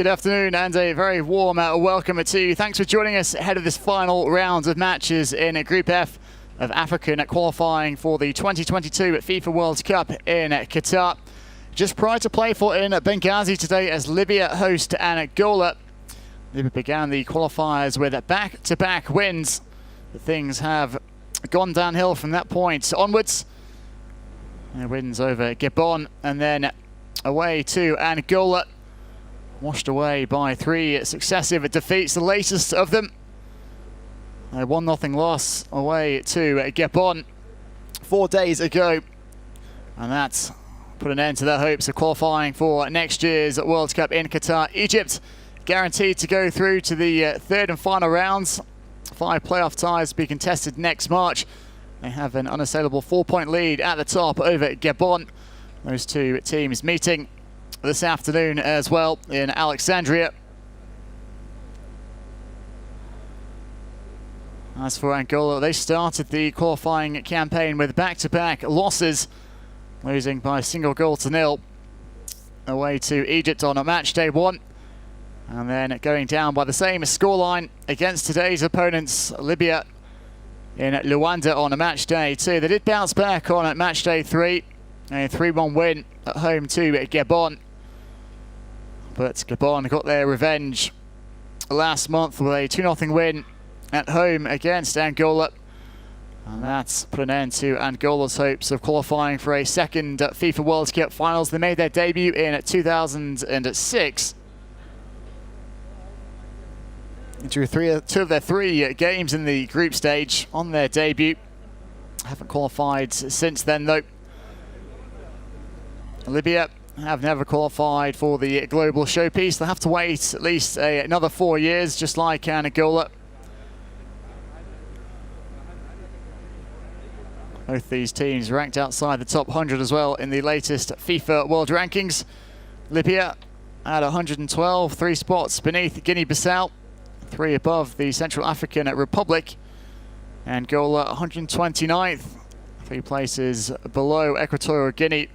Good afternoon and a very warm welcome to you. Thanks for joining us ahead of this final round of matches in Group F of African qualifying for the 2022 FIFA World Cup in Qatar. Just prior to play for in Benghazi today as Libya host Angola. Libya began the qualifiers with back-to-back wins, but things have gone downhill from that point onwards. Wins over Gabon and then away to Angola. Washed away by 3 successive defeats, the latest of them. A 1-0 loss away to Gabon 4 days ago. And that's put an end to their hopes of qualifying for next year's World Cup in Qatar. Egypt guaranteed to go through to the third and final rounds. 5 playoff ties to be contested next March. They have an unassailable 4-point lead at the top over Gabon. Those 2 teams meeting this afternoon as well in Alexandria. As for Angola, they started the qualifying campaign with back-to-back losses, losing by a single goal to nil away to Egypt on match day 1, and then going down by the same scoreline against today's opponents, Libya, in Luanda on match day 2. They did bounce back on match day 3, a 3-1 win at home to Gabon. But Gabon got their revenge last month with a 2-0 win at home against Angola. And that's put an end to Angola's hopes of qualifying for a second FIFA World Cup finals. They made their debut in 2006. Drew 2 of their 3 games in the group stage on their debut. Haven't qualified since then though. Libya have never qualified for the global showpiece. They'll have to wait at least another 4 years, just like Angola. Both these teams ranked outside the top 100 as well in the latest FIFA World Rankings. Libya at 112, 3 spots beneath Guinea-Bissau, 3 above the Central African Republic. Angola 129th, 3 places below Equatorial Guinea,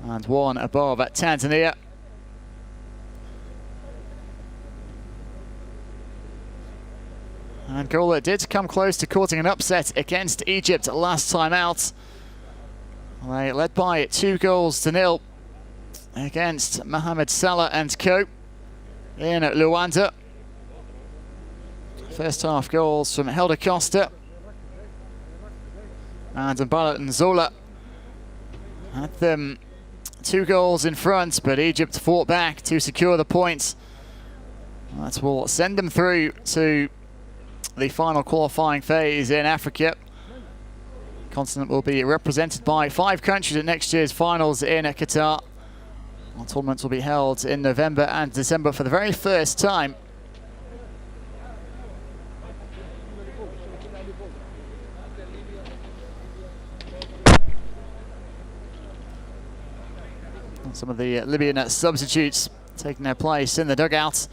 and 1 above at Tanzania. Angola did come close to causing an upset against Egypt last time out. They led by 2-0 against Mohamed Salah and co in Luanda. First half goals from Costa and Mbala and Zola had them 2 goals in front, but Egypt fought back to secure the points. That will send them through to the final qualifying phase in Africa. The continent will be represented by 5 countries at next year's finals in Qatar. Our tournaments will be held in November and December for the very first time. Some of the Libyan substitutes taking their place in the dugout.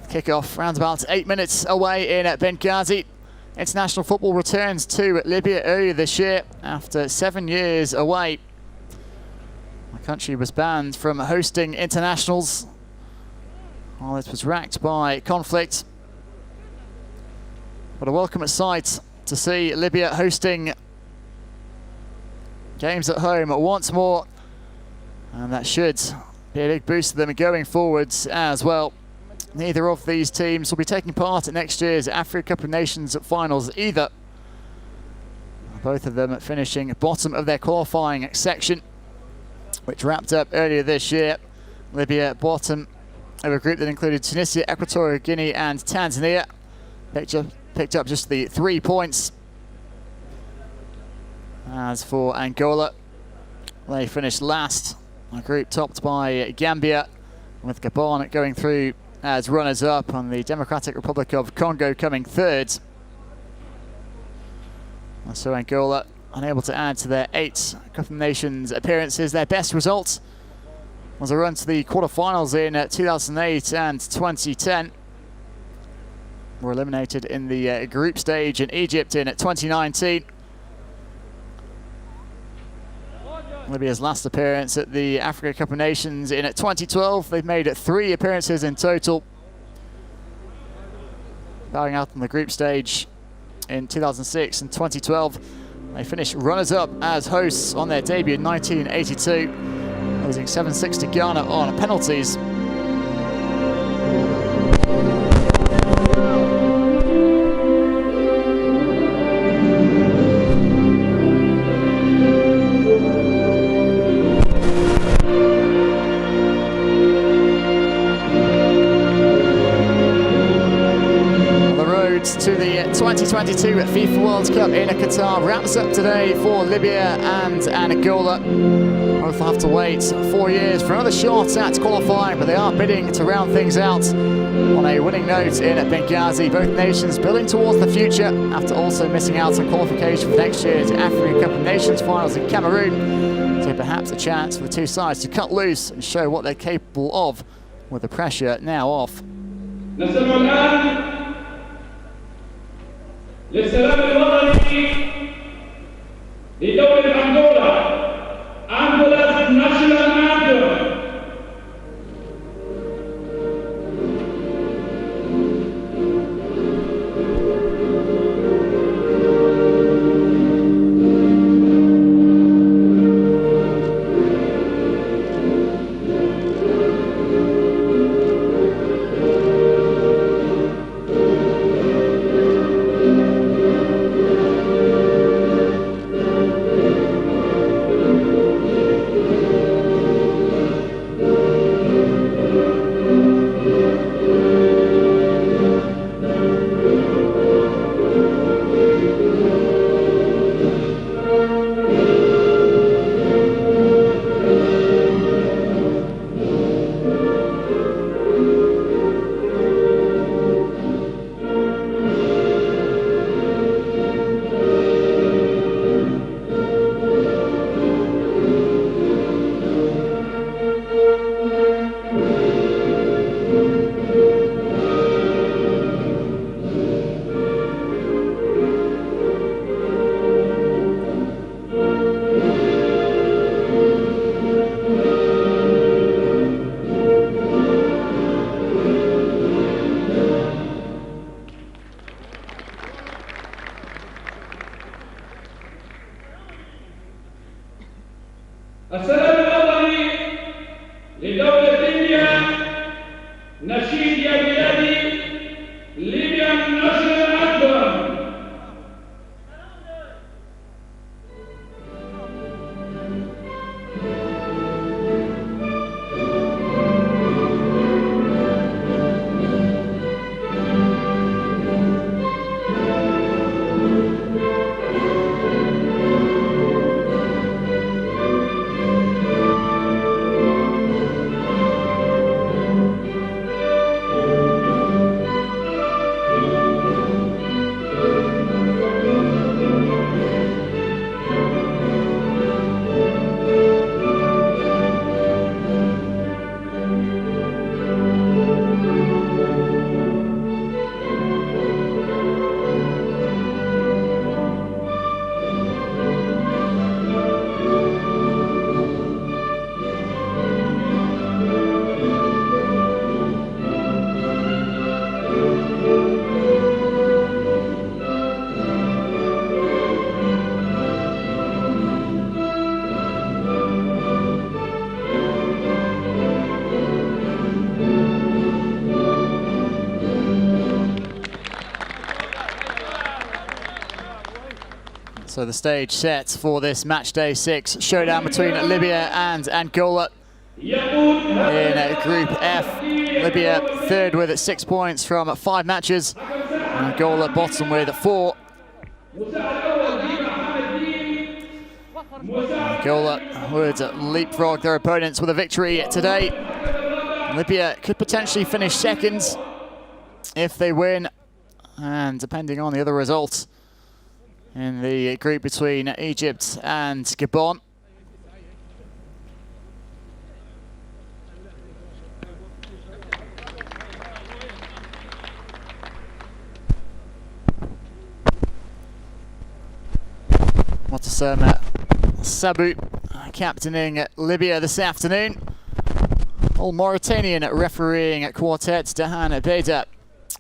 Kick-off around about 8 minutes away in Benghazi. International football returns to Libya earlier this year after 7 years away. The country was banned from hosting internationals while it was racked by conflict. But a welcome sight to see Libya hosting games at home once more. And that should be a big boost to them going forwards as well. Neither of these teams will be taking part at next year's Africa Cup of Nations finals either. Both of them finishing bottom of their qualifying section, which wrapped up earlier this year. Libya bottom of a group that included Tunisia, Equatorial Guinea and Tanzania. Picked up just the 3 points. As for Angola, they finished last. A group topped by Gambia, with Gabon going through as runners-up, and the Democratic Republic of Congo coming 3rd. So Angola unable to add to their 8 Cup of Nations appearances. Their best result was a run to the quarterfinals in 2008 and 2010. Were eliminated in the group stage in Egypt in 2019. Libya's last appearance at the Africa Cup of Nations in 2012. They've made 3 appearances in total, bowing out on the group stage in 2006 and 2012. They finished runners-up as hosts on their debut in 1982, losing 7-6 to Ghana on penalties. To the 2022 FIFA World Cup in Qatar wraps up today for Libya and Angola. Both have to wait 4 years for another shot at qualifying, but they are bidding to round things out on a winning note in Benghazi. Both nations building towards the future after also missing out on qualification for next year's African Cup of Nations finals in Cameroon. So perhaps a chance for the two sides to cut loose and show what they're capable of with the pressure now off. للسلام الوطني لدولة أنغولا. Angola's national anthem. السلام الوطني لدولة ليبيا. نشيد يا بلادي ليبيا نشر أكبر. So the stage set for this match day 6 showdown between Libya and Angola in Group F. Libya third with 6 points from 5 matches. Angola bottom with 4. Angola would leapfrog their opponents with a victory today. Libya could potentially finish second if they win, and depending on the other results in the group between Egypt and Gabon. Motasema Sabu captaining Libya this afternoon. All Mauritanian refereeing quartet, Dahan Beda,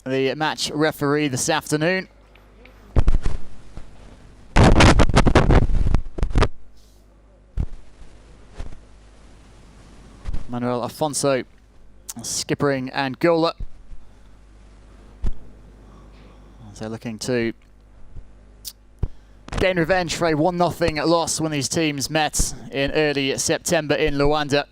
the match referee this afternoon. Manuel Afonso skippering Angola. They're looking to gain revenge for a 1-0 loss when these teams met in early September in Luanda.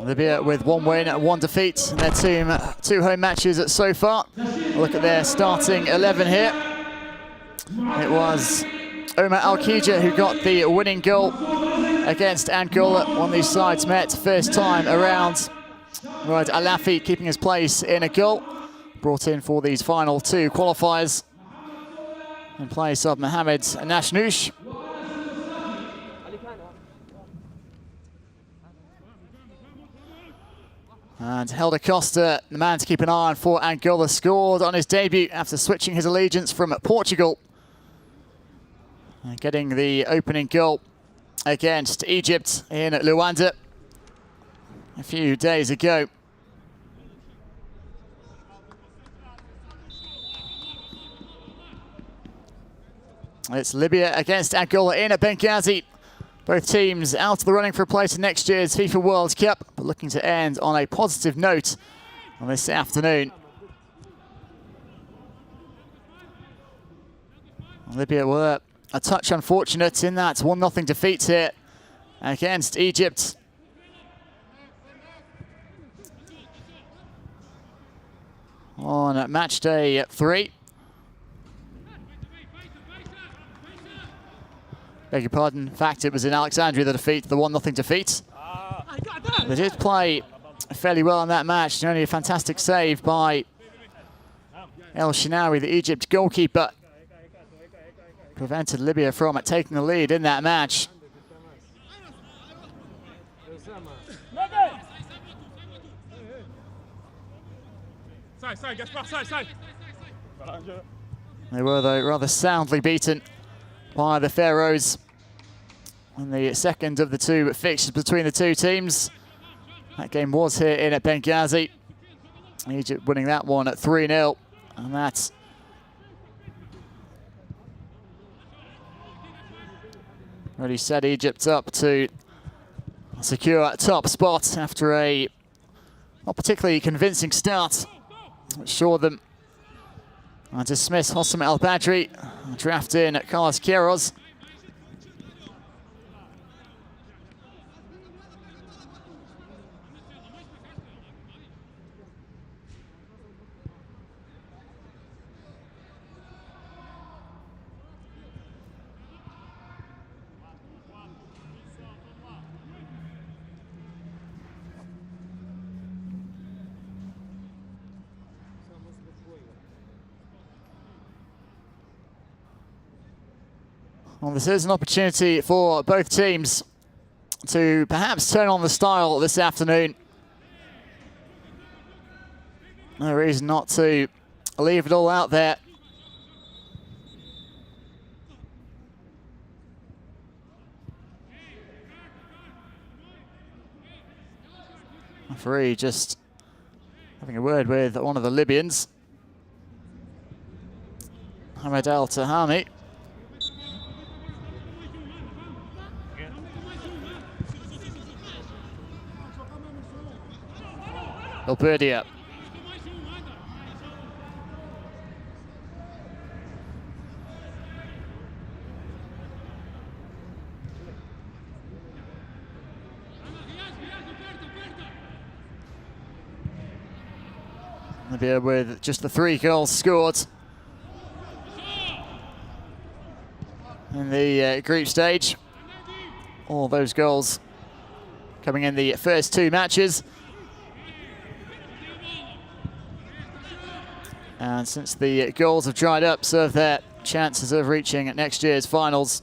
Libya with 1 win and 1 defeat in their two home matches so far. Look at their starting 11 here. It was Omar Al-Khija who got the winning goal against Angola when these sides met first time around. Right, Alafi keeping his place in a goal, brought in for these final 2 qualifiers in place of Mohamed Nashnouch. And Helder Costa, the man to keep an eye on for Angola, scored on his debut after switching his allegiance from Portugal. And getting the opening goal against Egypt in Luanda a few days ago. It's Libya against Angola in Benghazi. Both teams out of the running for a place in next year's FIFA World Cup, but looking to end on a positive note on this afternoon. Libya were a touch unfortunate in that 1-0 defeat here against Egypt. On match day 3. Beg your pardon. In fact, it was in Alexandria the 1-0 defeat. They did play fairly well in that match. Only a fantastic save by El Shinawi, the Egypt goalkeeper, prevented Libya from taking the lead in that match. They were, though, rather soundly beaten by the Faroes in the second of the 2 fixtures between the 2 teams. That game was here in Benghazi. Egypt winning that one at 3-0, and that's really set Egypt up to secure a top spot after a not particularly convincing start, which saw them dismiss Hossam El Badri, draft in Carlos Queiroz. Well, this is an opportunity for both teams to perhaps turn on the style this afternoon. No reason not to leave it all out there. Referee just having a word with one of the Libyans, Hamad Al Tahami. Alberdia. Libya with just the 3 goals scored in the group stage. All those goals coming in the first 2 matches. And since the goals have dried up, so their chances of reaching next year's finals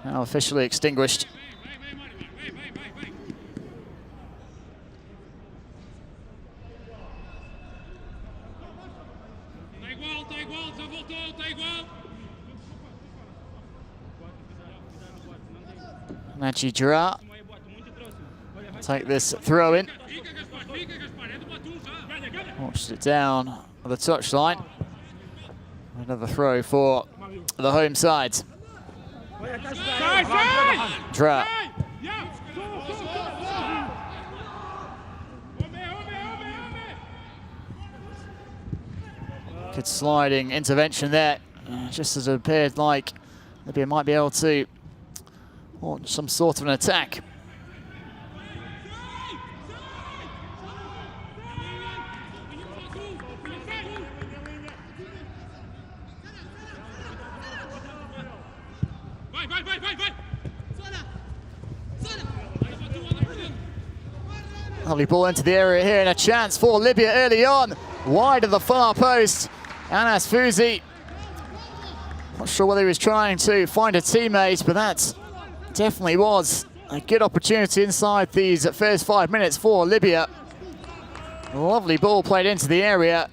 now officially extinguished. Nachi Jura take this throw in. Watched it down the touchline. Another throw for the home side. Dra. Good sliding intervention there. Just as it appeared like Libya might be able to launch some sort of an attack. Lovely ball into the area here, and a chance for Libya early on. Wide of the far post. Anas Fuzi. Not sure whether he was trying to find a teammate, but that definitely was a good opportunity inside these first 5 minutes for Libya. Lovely ball played into the area.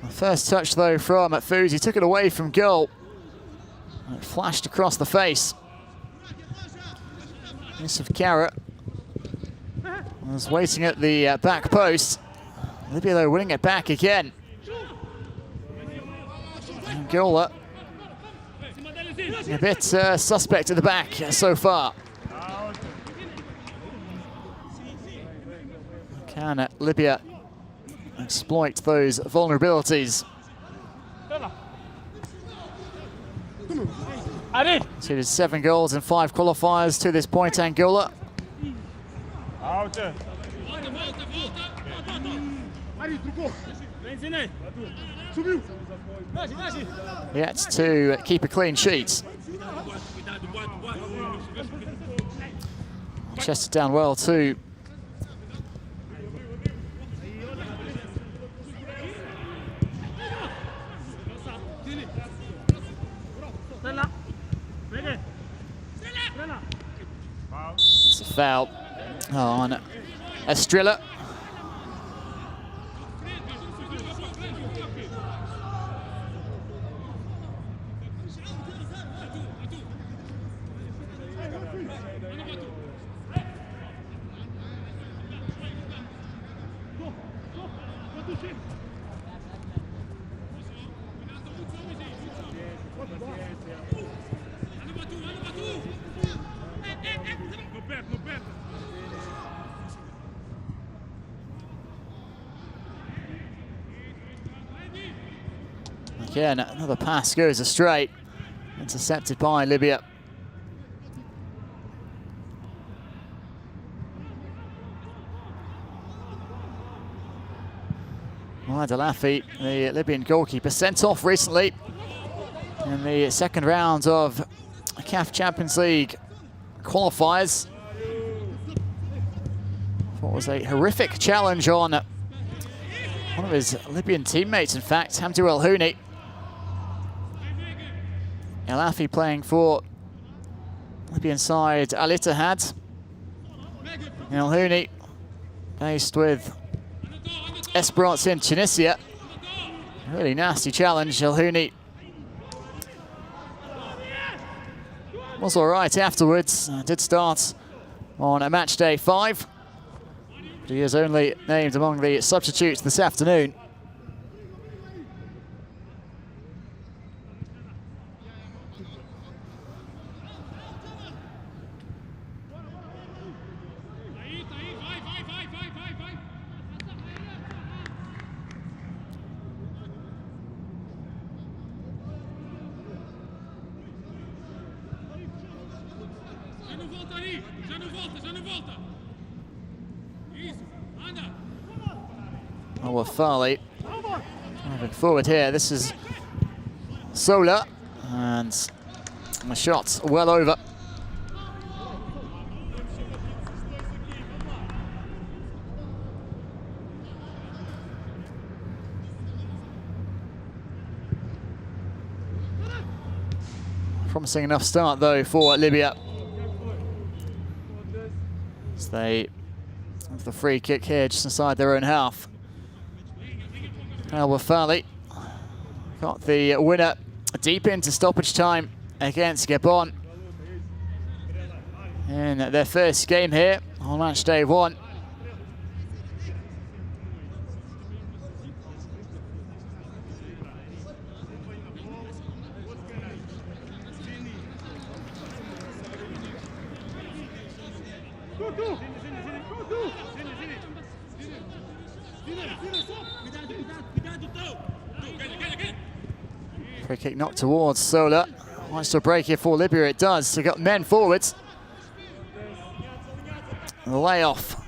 The first touch though from Fuzi took it away from goal. It flashed across the face. Yusuf Kara was waiting at the back post. Libya though winning it back again. Angola a bit suspect at the back so far. Can Libya exploit those vulnerabilities? So it is 7 goals and 5 qualifiers to this point, Angola. Yet to keep a clean sheet. Chested down well too. It's a foul on Estrella. Again, another pass goes astray. Intercepted by Libya. Dalafi, the Libyan goalkeeper, sent off recently in the second round of CAF Champions League qualifiers. What was a horrific challenge on one of his Libyan teammates, in fact, Hamdou El Houni. El Afi playing for Libyan side Al Ittihad. El Houni based with Esperance in Tunisia. Really nasty challenge. El Houni was all right afterwards. Did start on a match day 5. But he is only named among the substitutes this afternoon. Farley moving forward here. This is Sola, and the shot's well over. Promising enough start though for Libya. As they have the free kick here just inside their own half. Al-Wafali got the winner deep into stoppage time against Gabon in their first game here on match day 1. Free kick knocked towards Sola. Wants to break here for Libya, it does. So got men forwards. The layoff.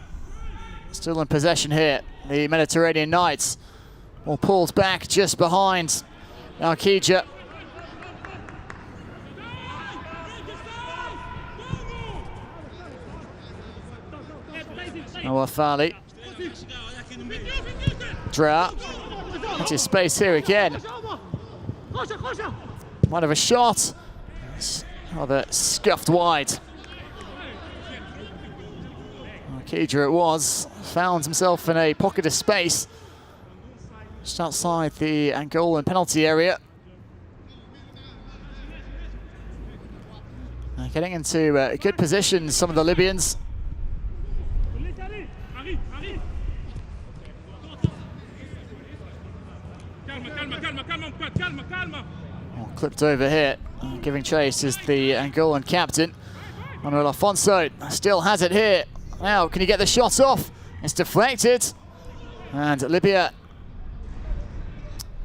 Still in possession here. The Mediterranean Knights. All pulled back just behind Al-Kija. Al-Wafali. Dra. Into space here again. Might have a shot. Rather scuffed wide. Al-Kija it was. Found himself in a pocket of space just outside the Angolan penalty area. Getting into good positions, some of the Libyans. Oh, clipped over here. Giving chase is the Angolan captain, Manuel Afonso. Still has it here. Now, can he get the shot off? It's deflected. And Libya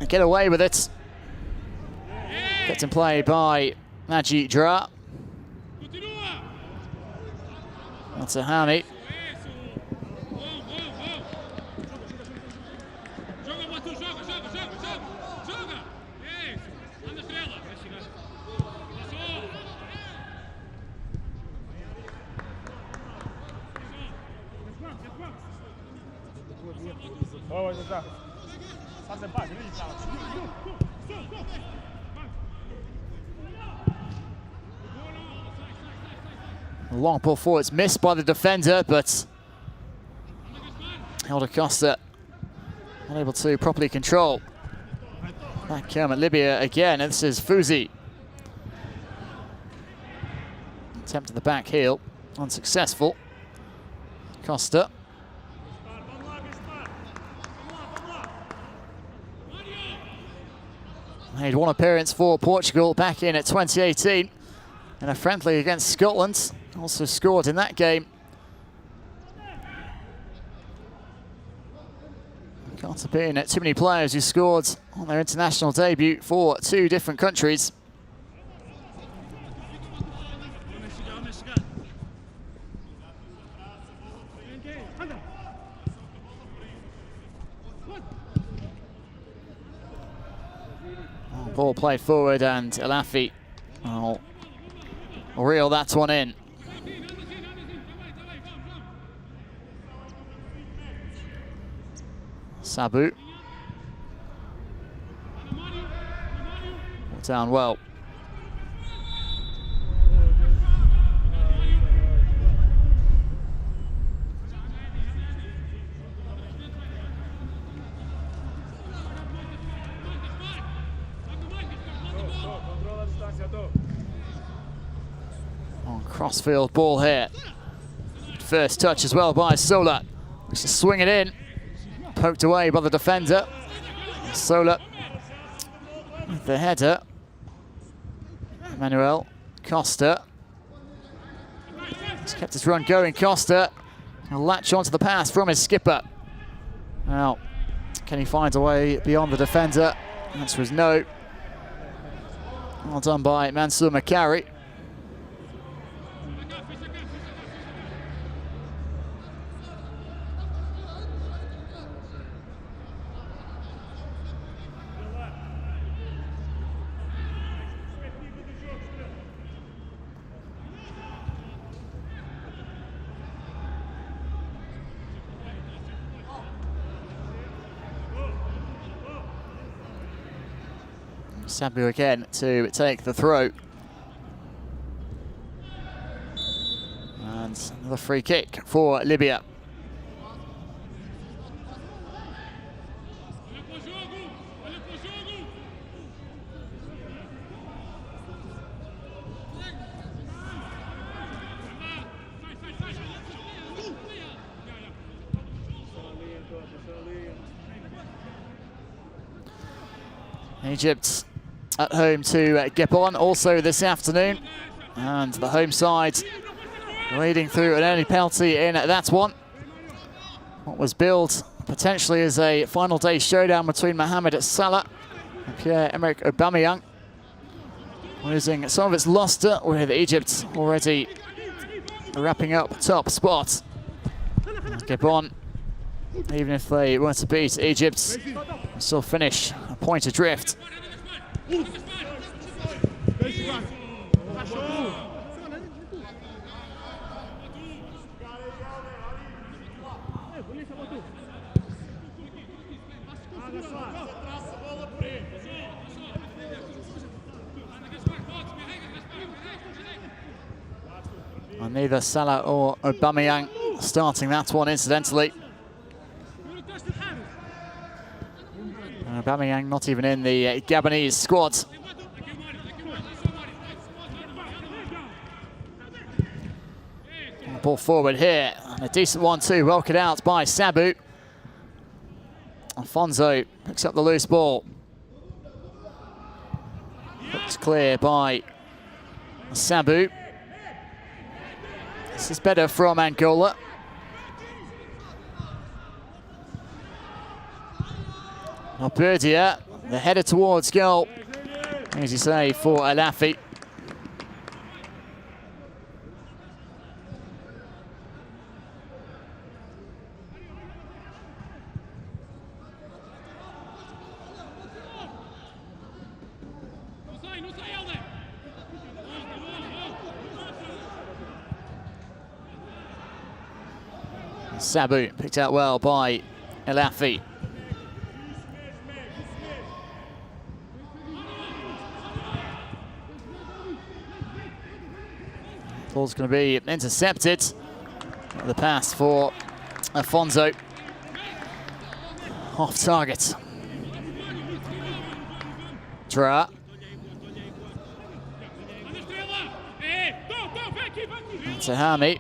get away with it. Gets in play by Naji Dra. That's a Hani. A long ball forward, it's missed by the defender, but Helder Costa unable to properly control. Back at Libya again, and this is Fuzi. Attempt at the back heel, unsuccessful. Costa. Made one appearance for Portugal back in at 2018 in a friendly against Scotland. Also scored in that game. Can't have been too many players who scored on their international debut for 2 different countries. Ball played forward and Elafi will reel that one in. Sabu. Down well. Crossfield ball here. First touch as well by Sola. Looks to swing it in. Poked away by the defender. Sola with the header. Manuel Costa. He's kept his run going, Costa. He'll latch onto the pass from his skipper. Now, can he find a way beyond the defender? The answer is no. Well done by Mansour Makari. Sabu again to take the throw. And another free kick for Libya. Egypt at home to Gabon also this afternoon, and the home side leading through an early penalty in that one. What was billed potentially as a final day showdown between Mohamed Salah and Pierre-Emerick Aubameyang, losing some of its luster with Egypt already wrapping up top spot. Gabon, even if they were to beat Egypt, will still finish a point adrift. And neither Salah or Aubameyang starting that one, incidentally. Aubameyang not even in the Gabonese squad. Ball forward here, and a decent one too, well cut out by Sabu. Alfonso picks up the loose ball. Looks clear by Sabu. This is better from Angola. Verde, the header towards goal. Easy save for Alafi. Sabu picked out well by Alafi. Ball's going to be intercepted. The pass for Alfonso. Off target. Dra. Tahami.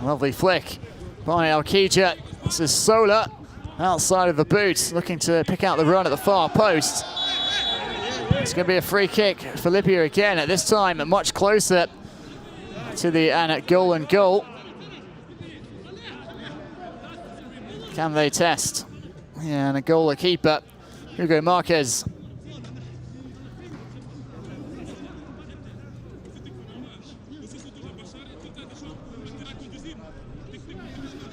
Lovely flick by Alkija. This is Sola outside of the boot, looking to pick out the run at the far post. It's going to be a free kick for Libya again, at this time much closer to the Angolan goal. Can they test? Yeah, Angola keeper, Hugo Marquez.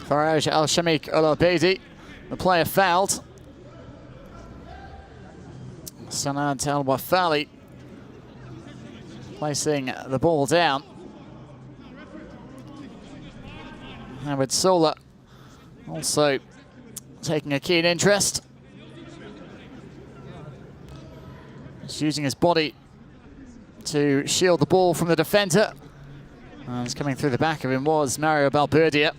Faraj Al-Shamik Al-Abedi, the player fouled. Sanad Al-Wafali placing the ball down. Howard Sola also taking a keen interest. He's using his body to shield the ball from the defender. And coming through the back of him was Mario Balberdia.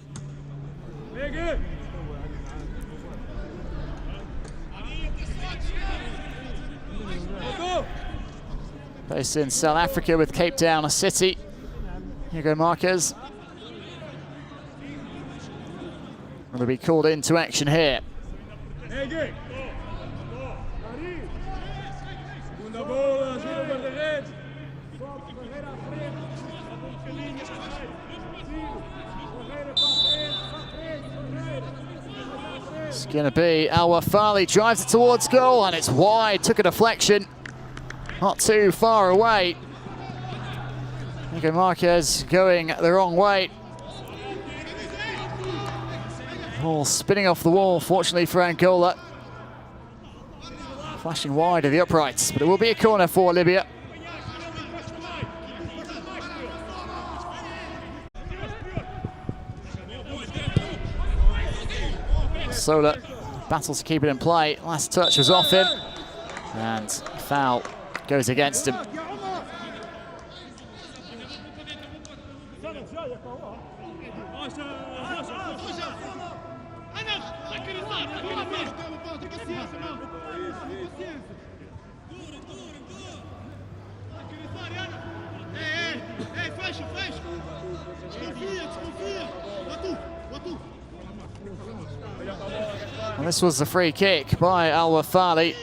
Based in South Africa with Cape Town City. Hugo Marquez going to be called into action here. It's going to be Al-Wafali, drives it towards goal, and it's wide, took a deflection. Not too far away. Hugo Marquez going the wrong way. Ball spinning off the wall, fortunately for Angola. Flashing wide of the uprights, but it will be a corner for Libya. Sola battles to keep it in play. Last touch was off him, and foul goes against him. And this was the free kick by Al-Wafali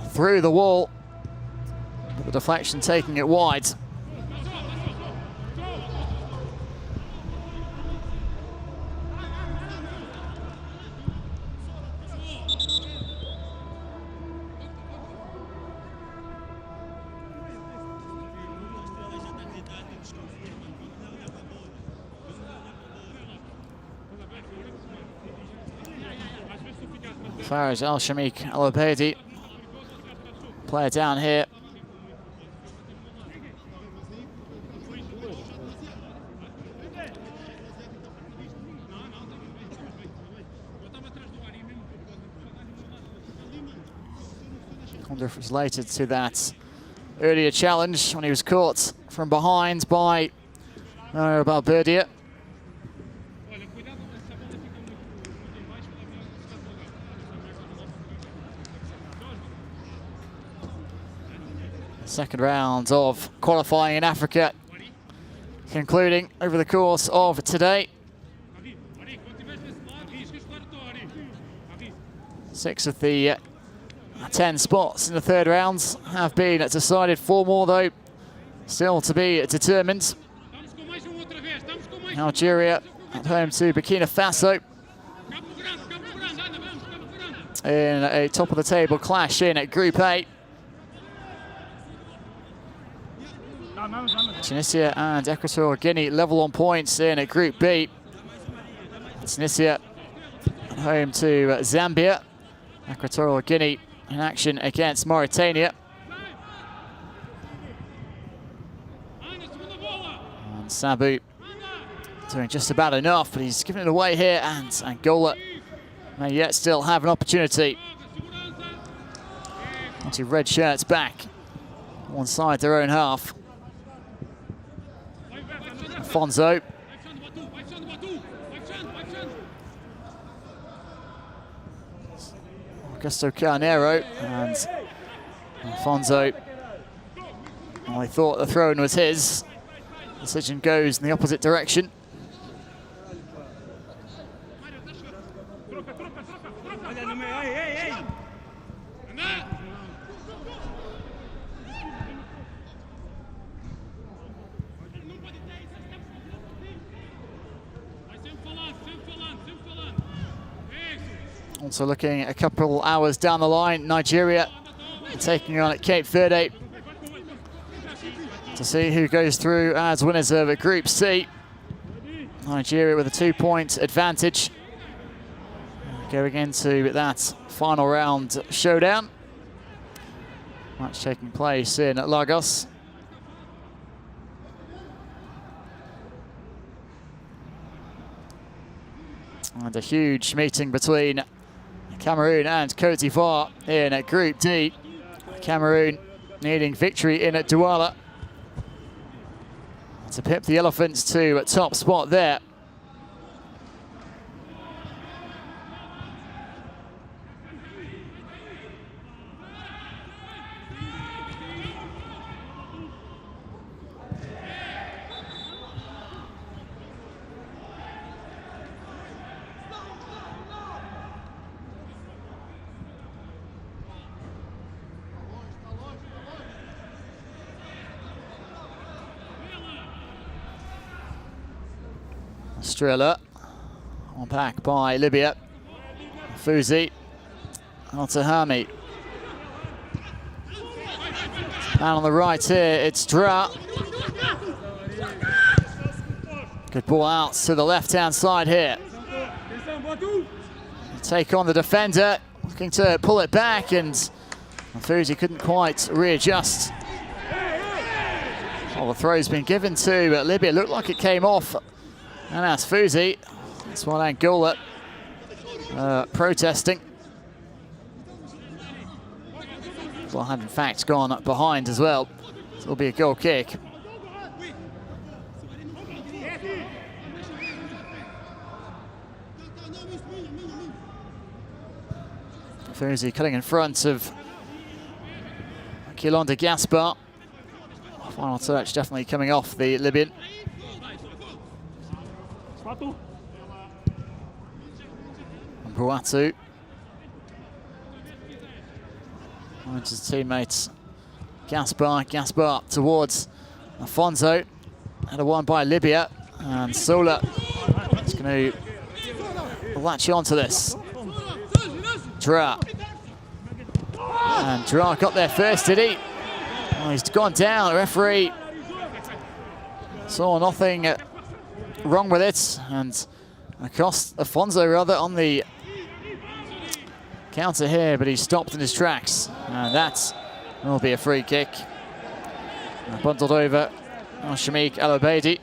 through the wall, but the deflection taking it wide. Faraj Al-Shamik Al-Abedi, player down here. I wonder if it was related to that earlier challenge when he was caught from behind by Verde. Second round of qualifying in Africa, concluding over the course of today. 6 of the 10 spots in the third round have been decided. 4 more, though, still to be determined. Algeria at home to Burkina Faso in a top-of-the-table clash in Group A. Tunisia and Equatorial Guinea level on points in Group B. Tunisia at home to Zambia. Equatorial Guinea in action against Mauritania. And Sabu doing just about enough, but he's giving it away here, and Angola may yet still have an opportunity. 20 red shirts back, one side their own half. Alfonso. Augusto Carneiro, and Alfonso, well, he thought the throw-in was his. Decision goes in the opposite direction. Also looking a couple hours down the line, Nigeria taking on at Cape Verde to see who goes through as winners of Group C. Nigeria with a 2-point advantage going into that final round showdown. Match taking place in Lagos. And a huge meeting between Cameroon and Côte d'Ivoire in Group D. Cameroon needing victory in Douala to pip the Elephants to a top spot there. Strela on back by Libya. Fuzi, Al-Tahami. And on the right here, it's Dra. Good ball out to the left-hand side here. Take on the defender, looking to pull it back, and Fuzi couldn't quite readjust. Well, the throw's been given to Libya. It looked like it came off. And that's Fuzi. That's one Angola protesting. Well, had in fact gone up behind as well. So it'll be a goal kick. Fuzi cutting in front of Quilonda Gaspar. Final touch definitely coming off the Libyan. And Buatu. Finds his teammates Gaspar towards Afonso. Header won by Libya. And Sola is going to latch onto this. Dra. And Dra got there first, did he? Oh, he's gone down. The referee saw nothing wrong with it. And Afonso rather on the counter here, but he stopped in his tracks. And that will be a free kick. Bundled over Shamik El Obeidi.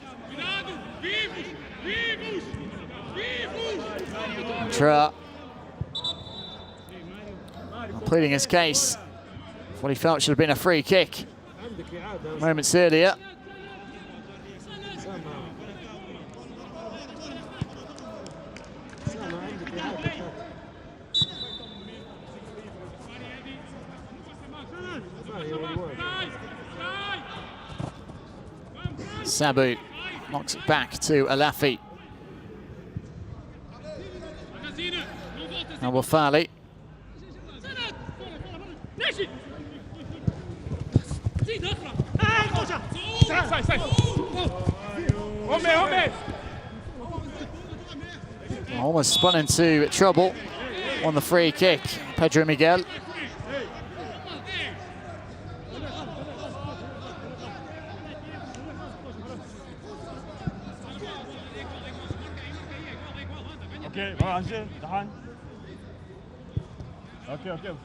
Dra pleading his case. What he felt should have been a free kick moments earlier. Sabu knocks it back to Alafi. Now Wafali. Almost spun into trouble on the free kick, Pedro Miguel. Okay, okay.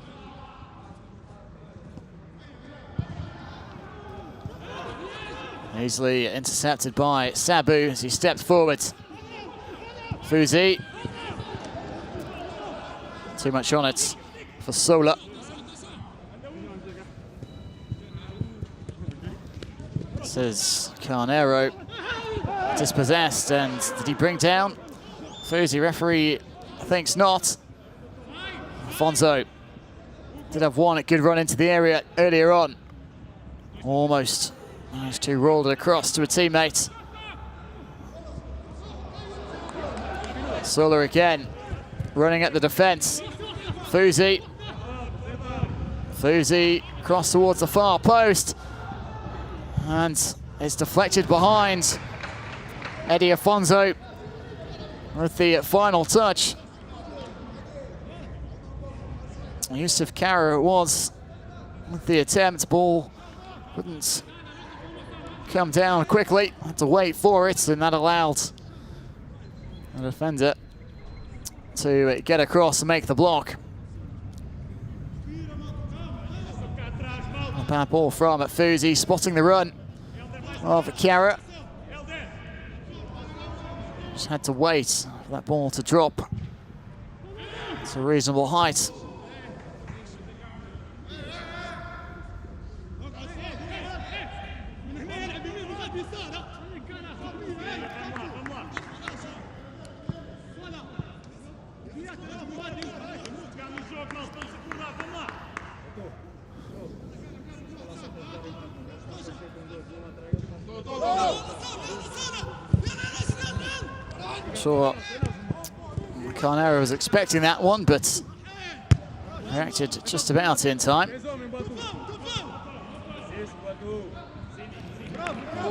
Easily intercepted by Sabu as he stepped forward. Fuzi. Too much on it for Sola. This is Carnero dispossessed, and did he bring down Fuzi? Referee thinks not. Afonso did have one good run into the area earlier on. Almost managed to roll it across to a teammate. Sola again, running at the defence. Fuzi cross towards the far post. And it's deflected behind. Eddie Afonso with the final touch. Yusuf Kara was with the attempt. Ball wouldn't come down quickly. Had to wait for it, and that allowed the defender to get across and make the block. A bad ball from Fuzi, spotting the run of Kara. Just had to wait for that ball to drop to a reasonable height. Sure, Carnero was expecting that one, but reacted just about in time.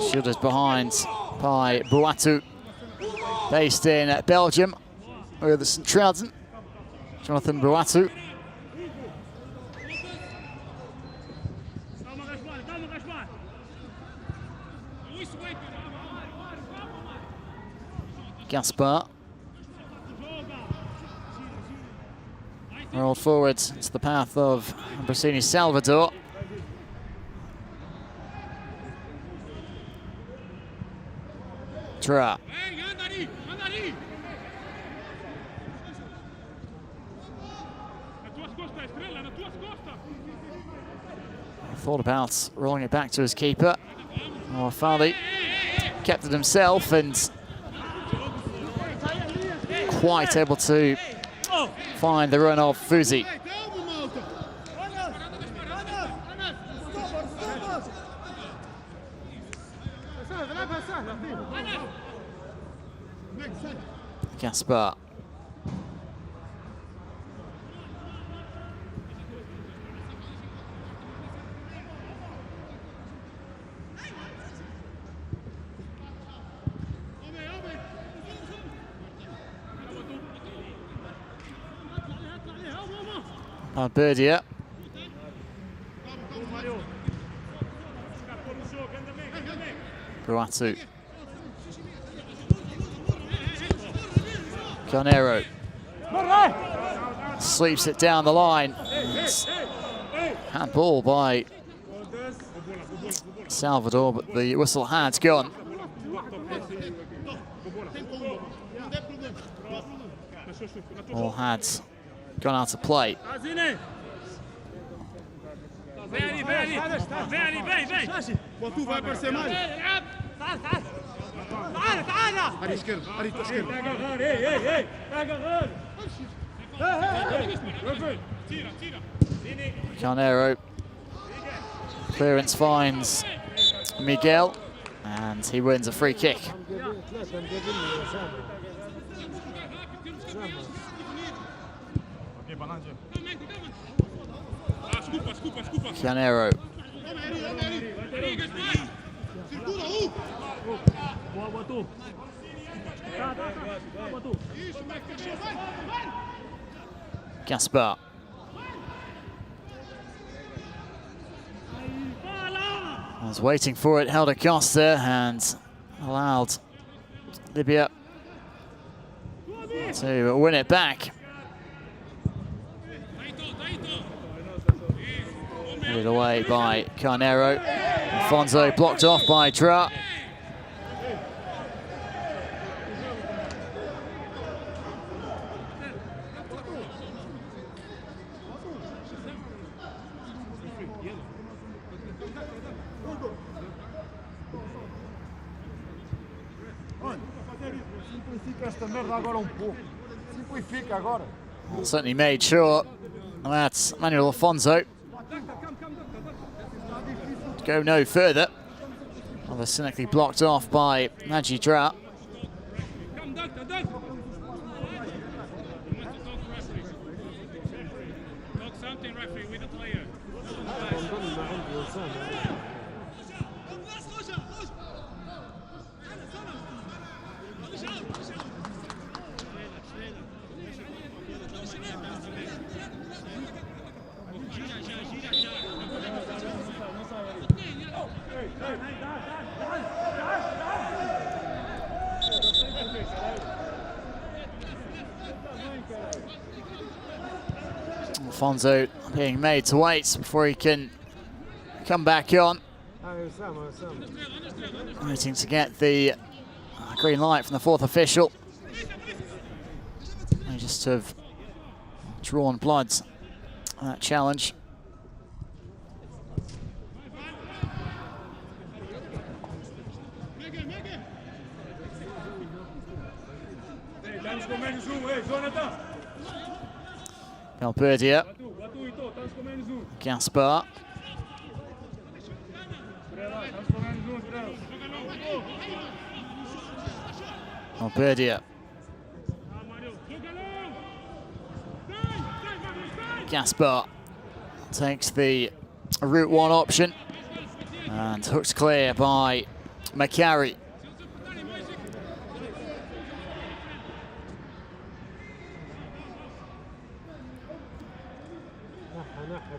Shielded behind by Buatu, based in Belgium, with the St. Trouten, Jonathan Buatu. Gaspar rolled forward into the path of Brasini Salvador. Dra. Thought about rolling it back to his keeper. Oh, Fali kept it himself and quite able to find the run of Fuzi. Gaspar. Verde. Ruatu. Carnero sweeps it down the line. Handball by Salvador, but the whistle had gone. All had gone out of play. Carnero. Clearance finds Miguel, and he wins a free kick. Carnero. Gaspar. I was waiting for it, held a Costa and allowed Libya to win it back. Put away by Carnero. Alfonso blocked off by Dra. Certainly made sure that's Manuel Alfonso to go no further. Rather cynically blocked off by Naji Dra. Alfonso being made to wait before he can come back on. Waiting to get the green light from the fourth official. They just have drawn blood on that challenge. Valperdia. Gaspar. Valperdia. Gaspar takes the route one option and hooked clear by Macari.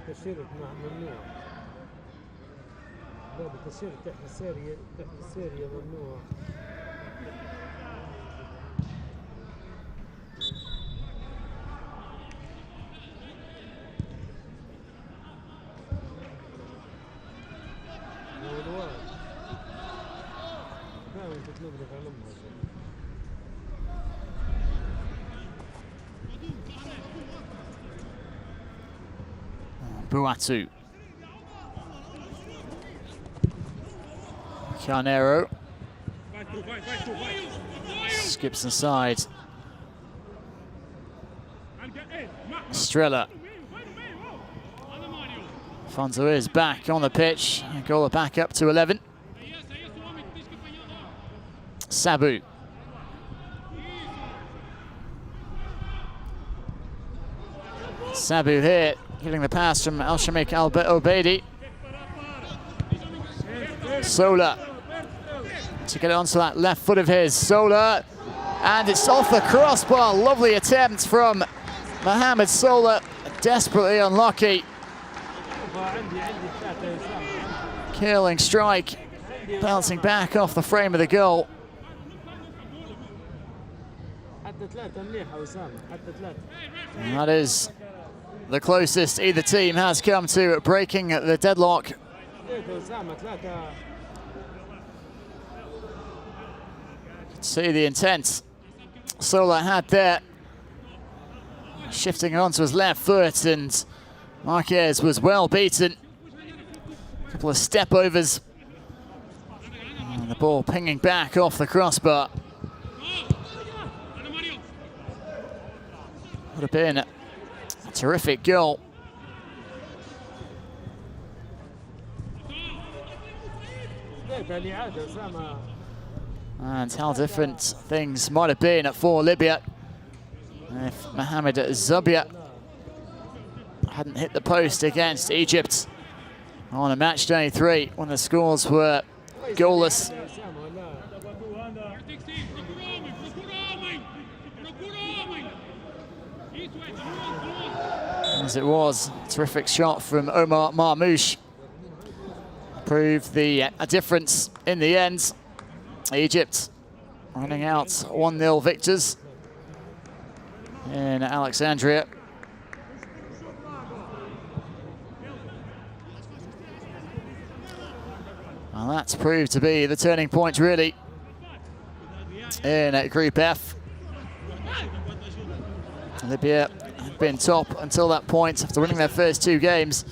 تسير ممنوع. لا بتسير تحت السيرية ممنوع. Buatu. Carnero. Skips inside. Estrella. Fonzo is back on the pitch. Angola back up to 11. Sabu. Sabu here, getting the pass from Al-Shamik Al-Obeidi. Sola to get it onto that left foot of his. Sola, and it's off the crossbar. Lovely attempt from Mohamed Sola, desperately unlucky. Killing strike, bouncing back off the frame of the goal. And that is the closest either team has come to breaking the deadlock. See the intent Sola had there. Shifting onto his left foot, and Marquez was well beaten. A couple of step overs. And the ball pinging back off the crossbar. Would have been a terrific goal. And how different things might have been for Libya if Mohamed Zubia hadn't hit the post against Egypt on a match day 3 when the scores were goalless. As it was, terrific shot from Omar Marmoush proved the difference in the end. Egypt running out 1-0 victors in Alexandria. Well, that's proved to be the turning point, really, in Group F. Libya had been top until that point after winning their first 2 games.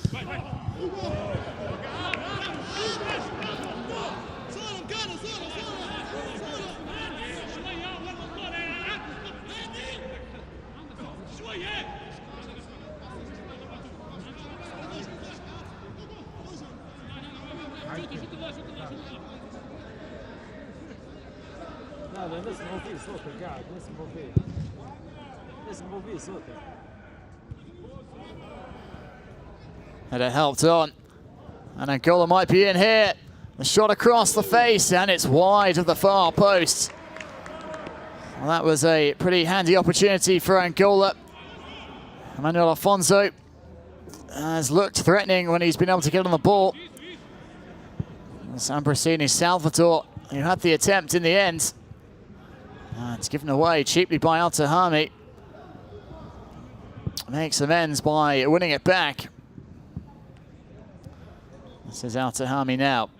And it helped on. And Angola might be in here. The shot across the face, and it's wide of the far post. Well, that was a pretty handy opportunity for Angola. Emmanuel Afonso has looked threatening when he's been able to get on the ball. It's Ambrosini Salvatore who had the attempt in the end. And it's given away cheaply by Al-Tahami. Makes amends by winning it back. This is Al-Tahami now.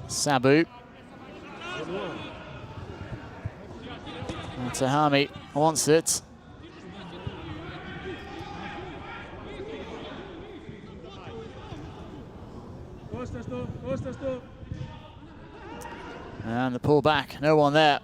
Sabu. Al-Tahami wants it. And the pull back, no one there.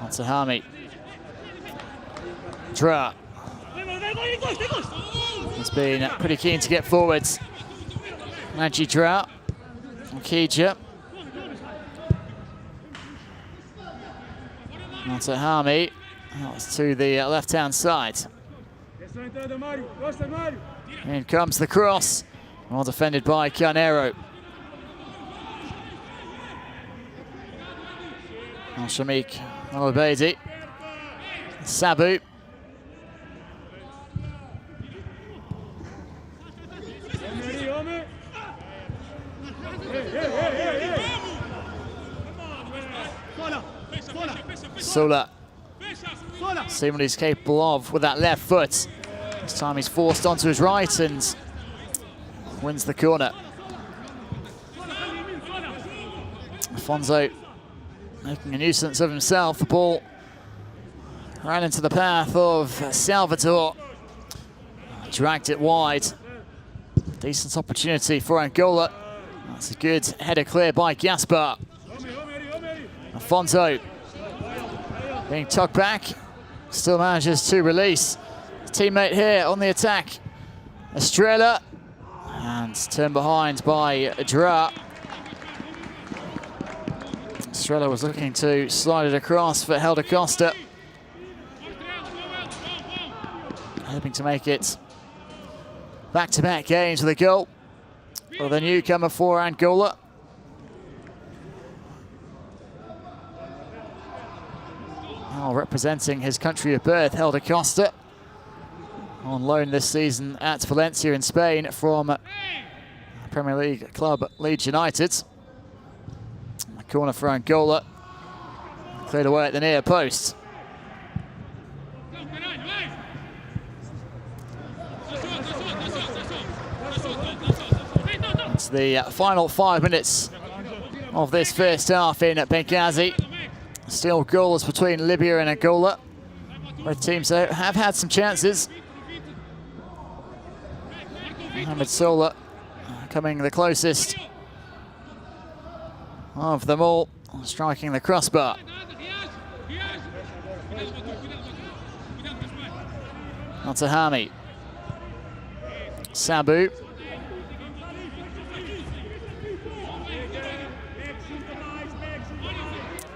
Al-Tahami. Dra. He's been pretty keen to get forwards. Naji Dra. Kija. Al-Tahami. That's to the left-hand side. In comes the cross. Well defended by Carnero. Al-Shamik Al-Obeidi. Sabu. Sola, seeing what he's capable of with that left foot. This time he's forced onto his right and wins the corner. Afonso making a nuisance of himself. The ball ran into the path of Salvador. Dragged it wide. Decent opportunity for Angola. That's a good header clear by Gaspar. Afonso being tugged back. Still manages to release his teammate here on the attack. Estrella. And turned behind by Dra. Estrella was looking to slide it across for Helder Costa. Hoping to make it back-to-back games with a goal for the newcomer for Angola. Now representing his country of birth, Helder Costa, on loan this season at Valencia in Spain from Premier League club Leeds United. A corner for Angola, cleared away at the near post. It's the final 5 minutes of this first half in Benghazi. Still goals between Libya and Angola. Both teams have had some chances. Mohamed Sola coming the closest of them all, striking the crossbar. Altahami. Sabu.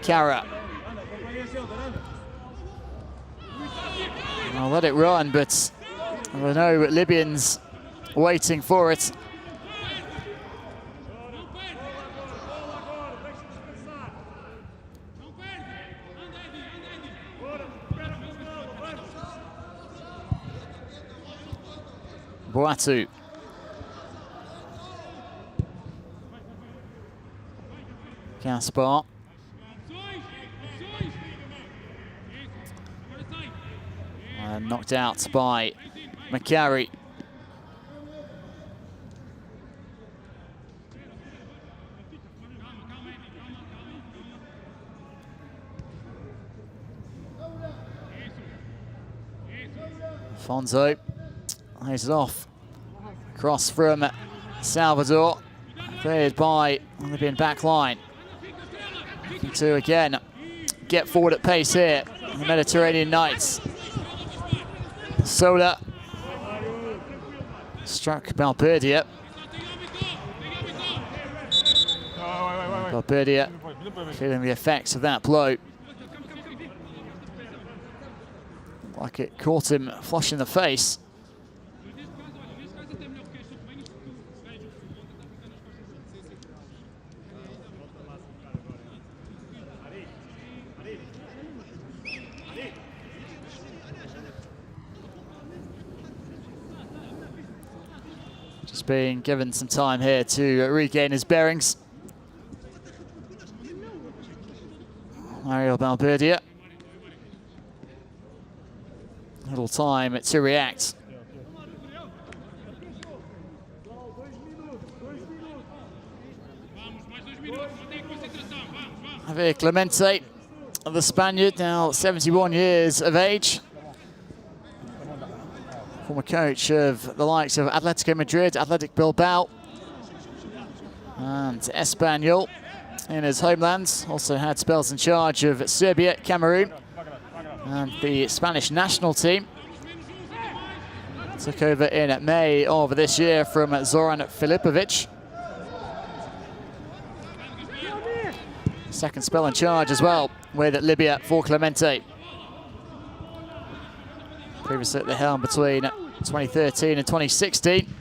Kara. I'll let it run, but there are no Libyans waiting for it. Boatu. Gaspar. Knocked out by Macari. Afonso lays it off. Cross from Salvador. Cleared by the Libyan back line. Looking to again get forward at pace here. The Mediterranean Knights. Sola struck Valberdia. Valberdia feeling the effects of that blow. Like it caught him flush in the face. Just being given some time here to regain his bearings. Mario Valberdia. Little time to react. Javier Clemente, the Spaniard, now 71 years of age. Former coach of the likes of Atletico Madrid, Athletic Bilbao, and Espanyol in his homeland. Also had spells in charge of Serbia, Cameroon, and the Spanish national team. Took over in May of this year from Zoran Filipovic. Second spell in charge as well with Libya for Clemente. Previously at the helm between 2013 and 2016.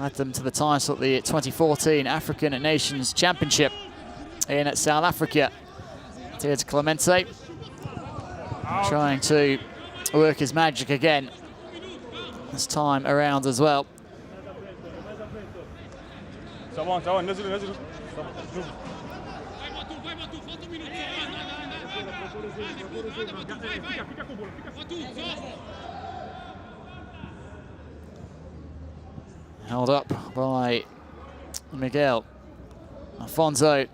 Led them to the title at the 2014 African Nations Championship in South Africa. Here's Clemente trying to work his magic again this time around as well. نزلوا نزلوا. Held up by Miguel. Alfonso.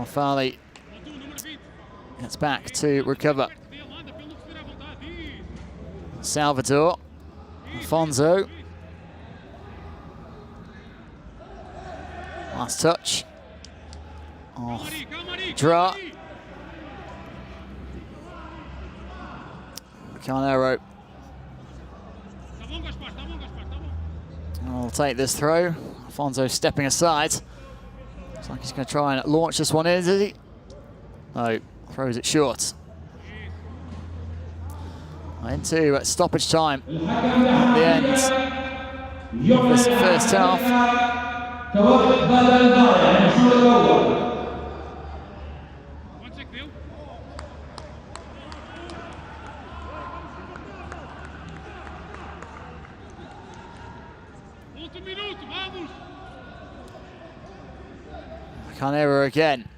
Farley gets back to recover. Salvador. Alfonso. Last touch. Off. Draw. Carnero. I'll take this throw. Alfonso stepping aside. Looks like he's going to try and launch this one in, is he? No, throws it short. Into stoppage time at the end of this first half. Carnero again,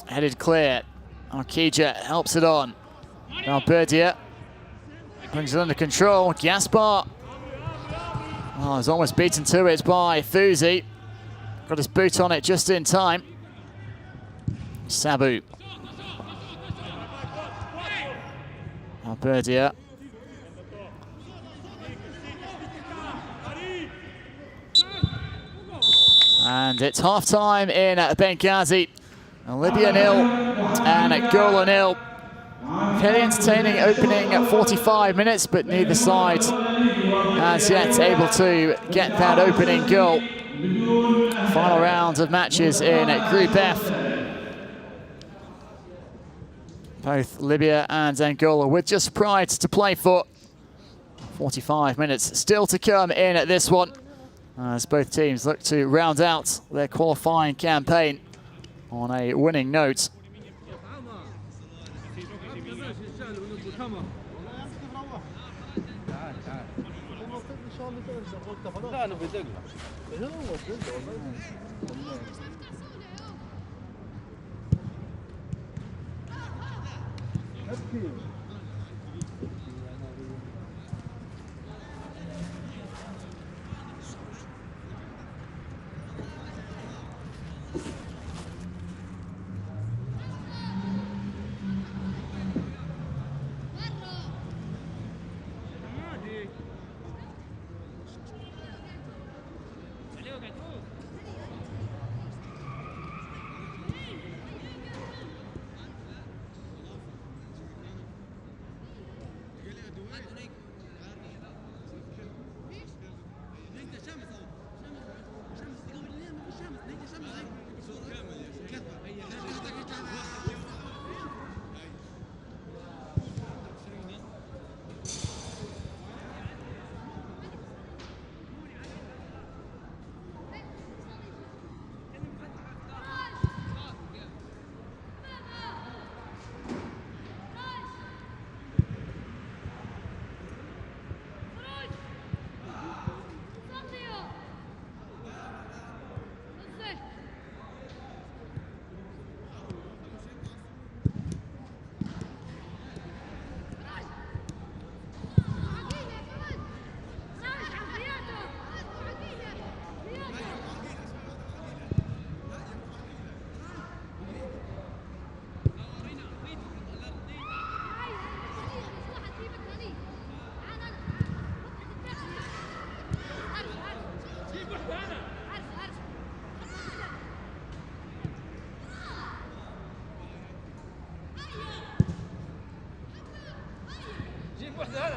headed clear. Arkija helps it on. Now Verde brings it under control. Gaspar. Oh, he's almost beaten to it by Fuzi. Got his boot on it just in time. Sabu. Now Verde. And it's half-time in Benghazi. Libya 0 and Angola 0. Fairly entertaining opening at 45 minutes, but neither side has yet able to get that opening goal. Final round of matches in Group F. Both Libya and Angola with just pride to play for. 45 minutes still to come in this one, as both teams look to round out their qualifying campaign on a winning note.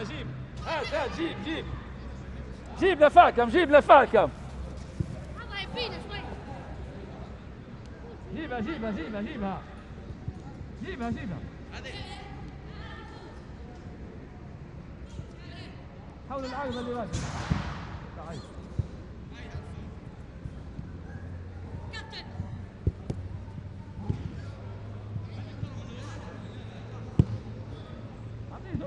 جيب هات جيب جيب لفاكم جيبها حول العقبة اللي واقف تعال اعطيه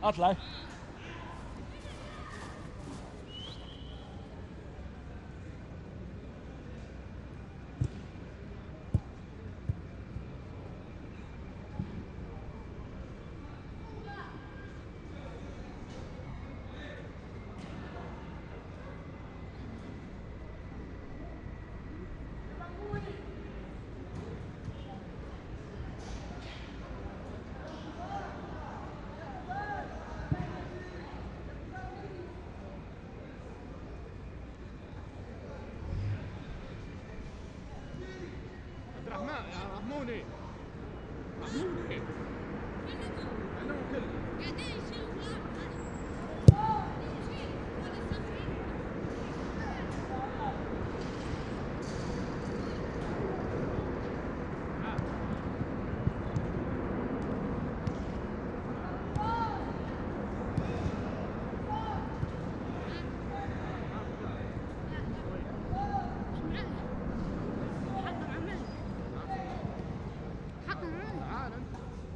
اطلع. محموني محموني انا وكل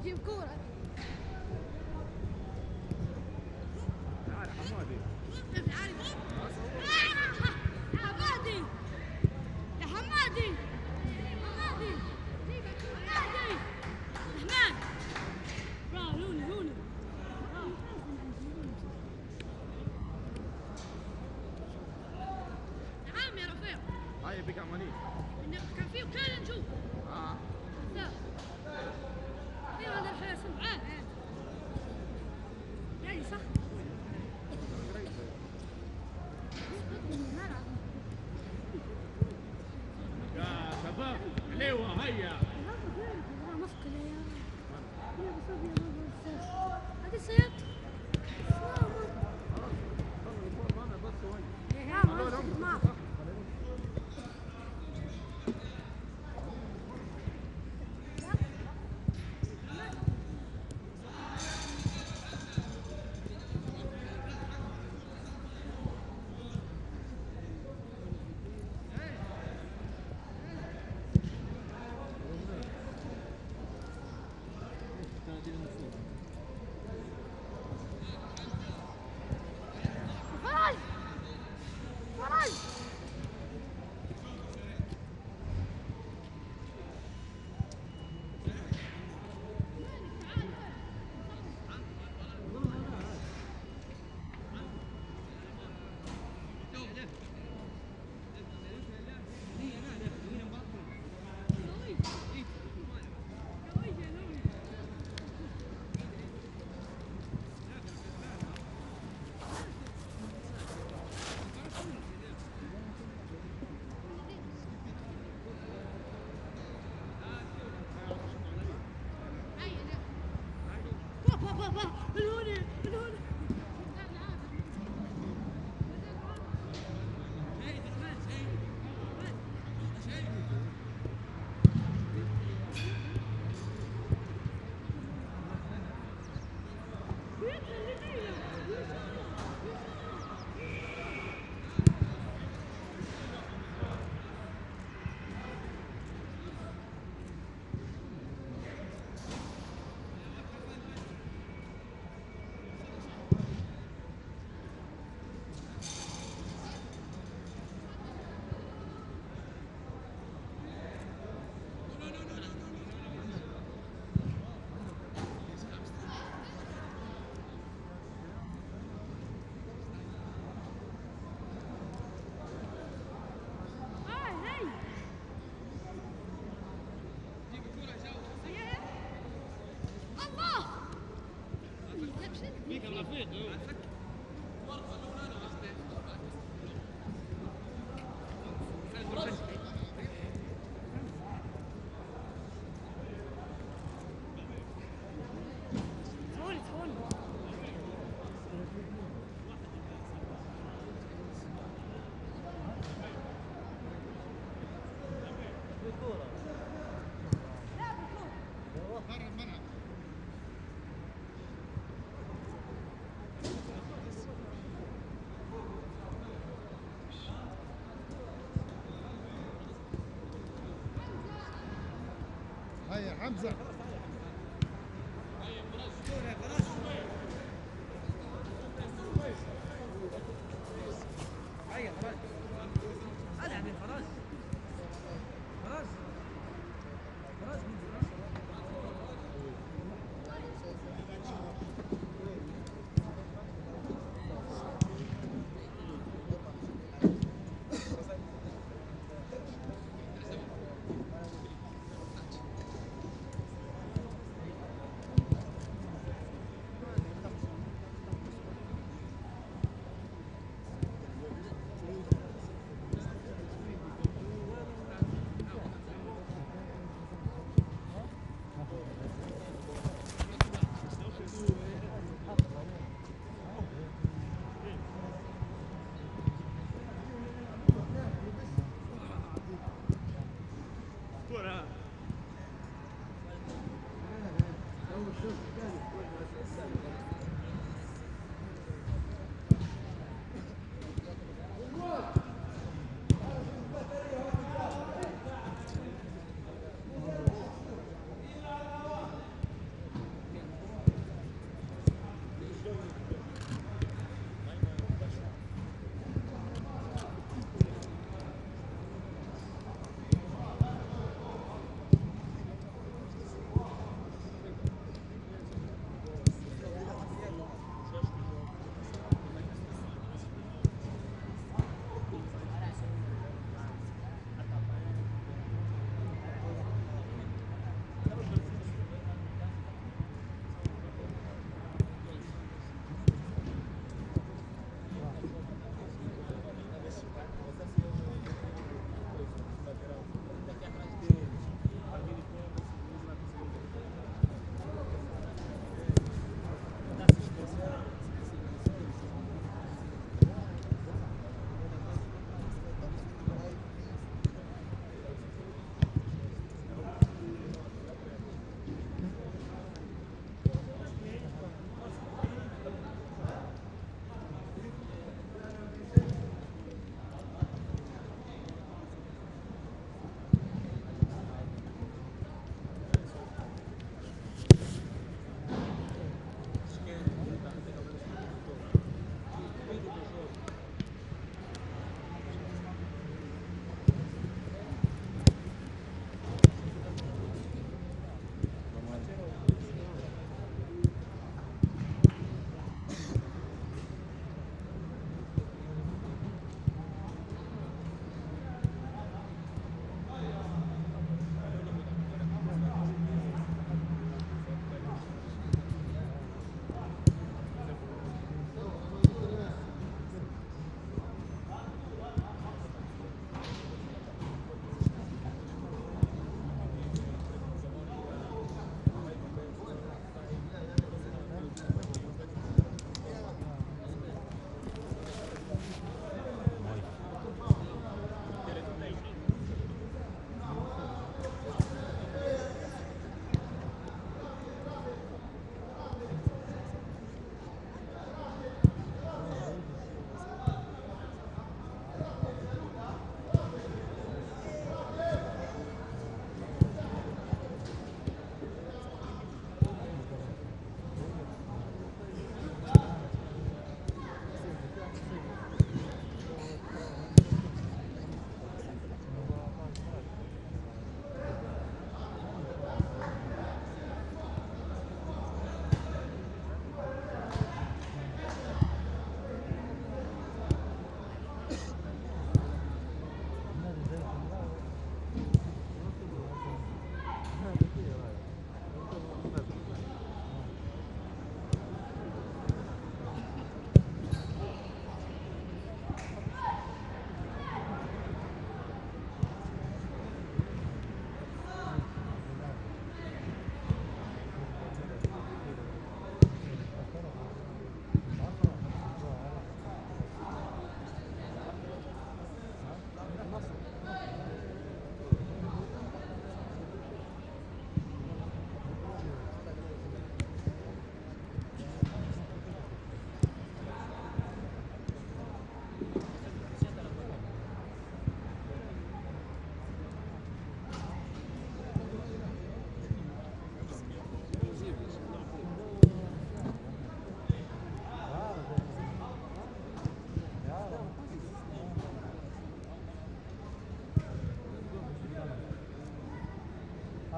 جيب كورة. تعال حمادي حمادي يا حمادي حمادي حمادي رحمن برافو هوني نعم يا رفيق. هاي بك عملي كان فيه كان نشوف لا هذا الحياة سمعان يعني صح. يا شباب حليوه هيا مفكرة يا هذه سيارة فرج فرج حمزة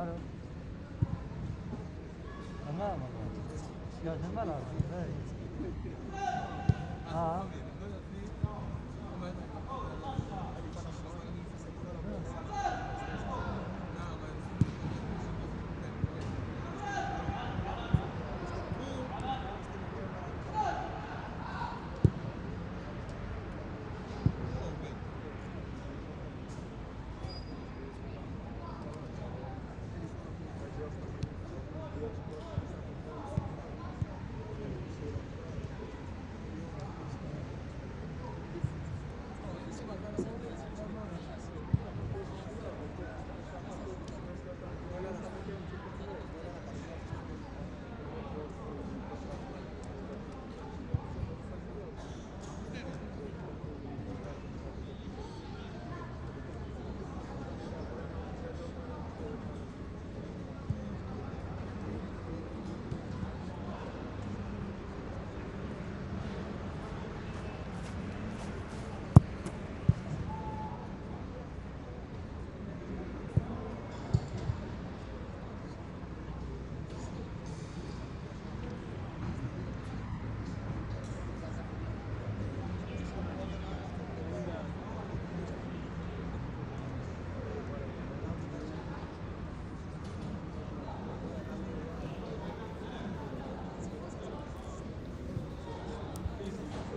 الو امام يا الملعب اه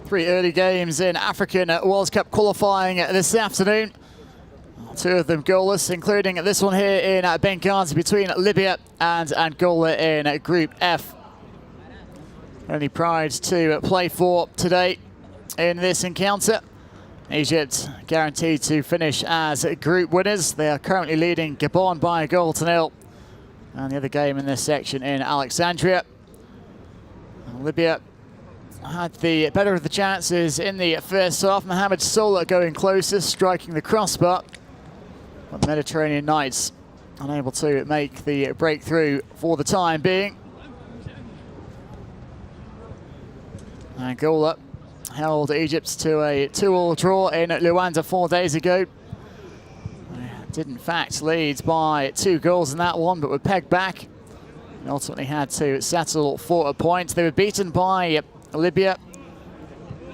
Three early games in African World Cup qualifying this afternoon. Two of them goalless, including this one here in Benghazi between Libya and Angola in Group F. Only prize to play for today in this encounter. Egypt guaranteed to finish as group winners. They are currently leading Gabon by 1-0. And the other game in this section in Alexandria. Libya had the better of the chances in the first half. Mohamed Salah going closest, striking the crossbar. But the Mediterranean Knights unable to make the breakthrough for the time being. Angola held Egypt to a 2-2 draw in Luanda 4 days ago. Did in fact lead by 2 goals in that one, but were pegged back and ultimately had to settle for a point. They were beaten by Libya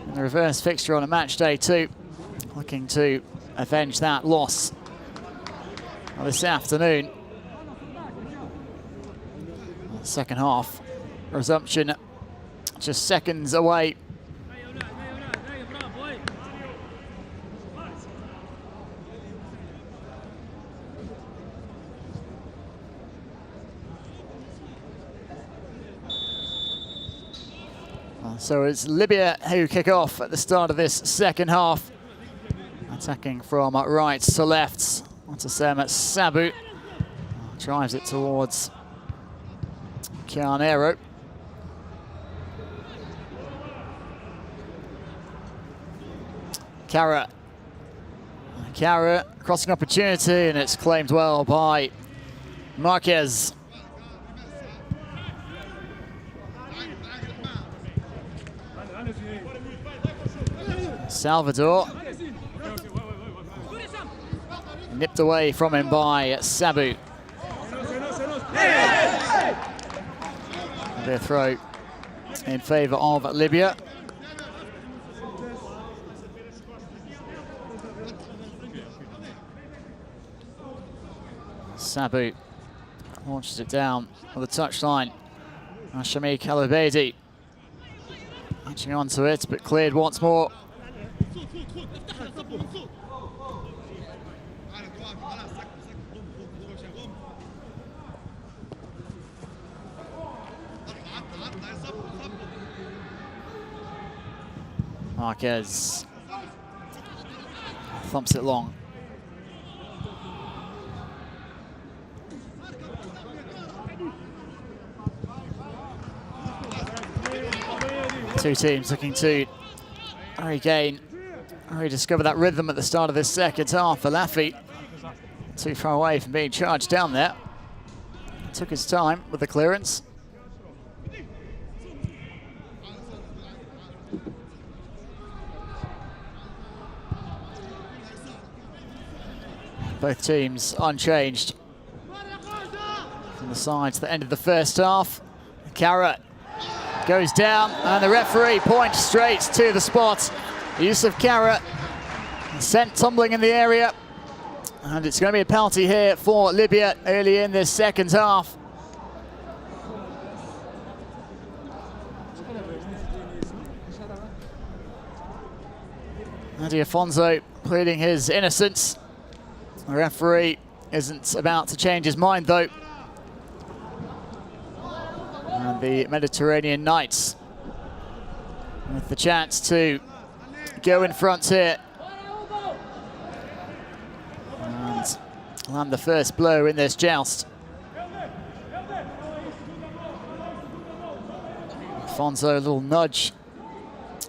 in the reverse fixture on a match day 2, looking to avenge that loss this afternoon. Second half resumption just seconds away. So it's Libya who kick off at the start of this second half. Attacking from right to left. Onto Sabu. Drives it towards Carnero. Kara crossing opportunity, and it's claimed well by Marquez. Salvador. Nipped away from him by Sabu. Their throw in favour of Libya. Sabu launches it down on the touchline. Shamik Al-Ubaidi latching onto it, but cleared once more. Marquez thumps it long. Two teams looking to rediscover that rhythm at the start of this second half. Alafi too far away from being charged down there. Took his time with the clearance. Both teams unchanged. from the side to the end of the first half. Carrot goes down, and the referee points straight to the spot. Yusuf Carrot sent tumbling in the area, and it's going to be a penalty here for Libya early in this second half. Andy Afonso pleading his innocence. The referee isn't about to change his mind though. And the Mediterranean Knights with the chance to go in front here and land the first blow in this joust. Afonso, a little nudge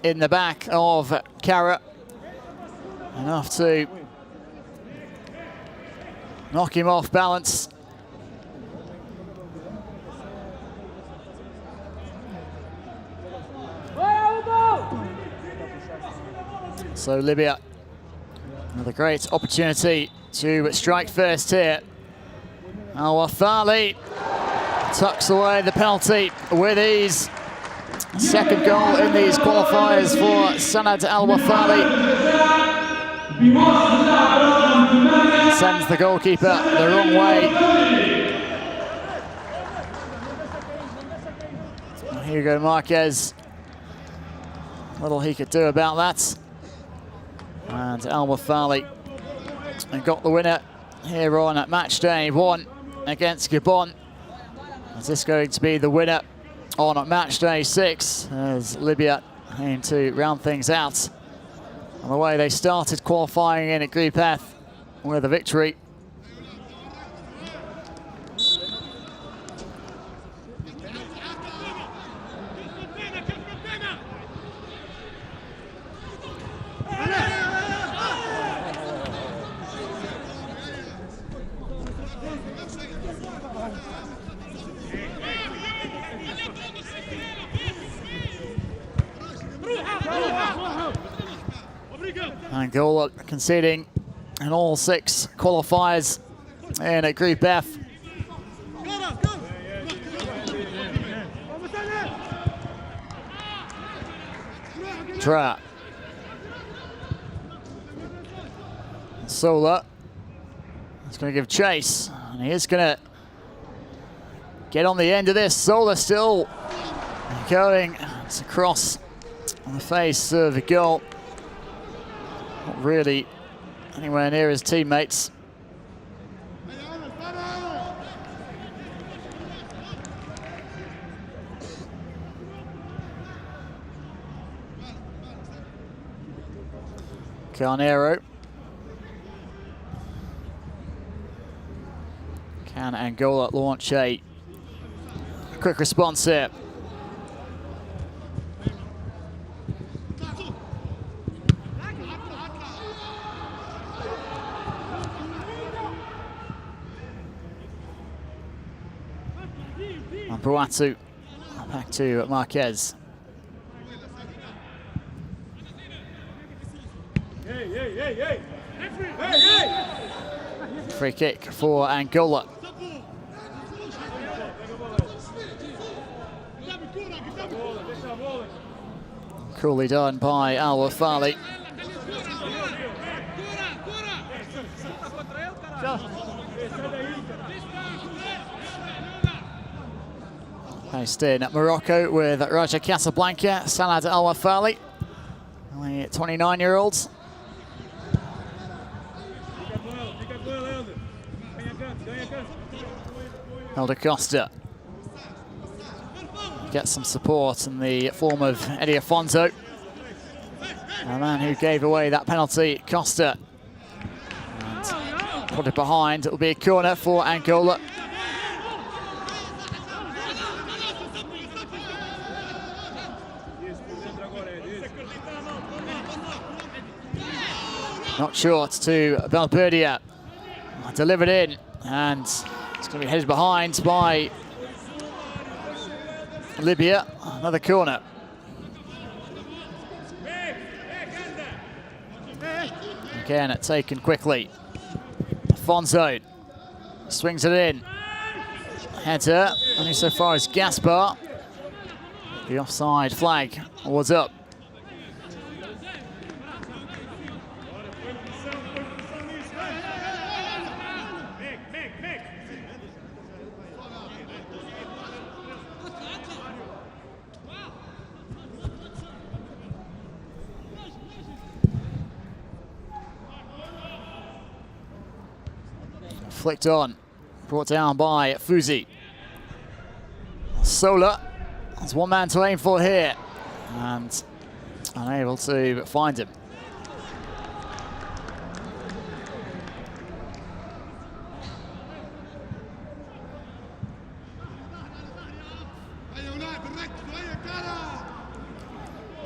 in the back of Carrot, enough to knock him off balance. So Libya with a great opportunity to strike first here. Al-Wathali tucks away the penalty with ease. Second goal in these qualifiers for Sanad Al-Wathali. Sends the goalkeeper the wrong way. Hugo Marquez, little he could do about that. And Al-Wathali got the winner here on match day 1 against Gabon. Is this going to be the winner on match day 6 as Libya aim to round things out on the way they started qualifying in at Group F with a victory. Angola conceding in all 6 qualifiers in a Group F. Tra. Sola is going to give chase, and he is going to get on the end of this. Sola still going. It's across on the face of the goal. Not really anywhere near his teammates. Carnero. Can Angola launch a quick response here? Boatu back to Marquez. Free kick for Angola. Coolly done by Al-Wathali. Based in Morocco with Raja Casablanca, Sanad Al-Wathali, only 29-year-olds. Helder Costa gets some support in the form of Eddie Afonso, the man who gave away that penalty, Costa. And put it behind, it will be a corner for Angola. Not short to Valberdia, delivered in, and it's going to be headed behind by Libya. Another corner. Again, taken quickly. Afonso swings it in. header, only so far as Gaspar. The offside flag was up. Flicked on, brought down by Fuzi. Sola has one man to aim for here, and unable to find him.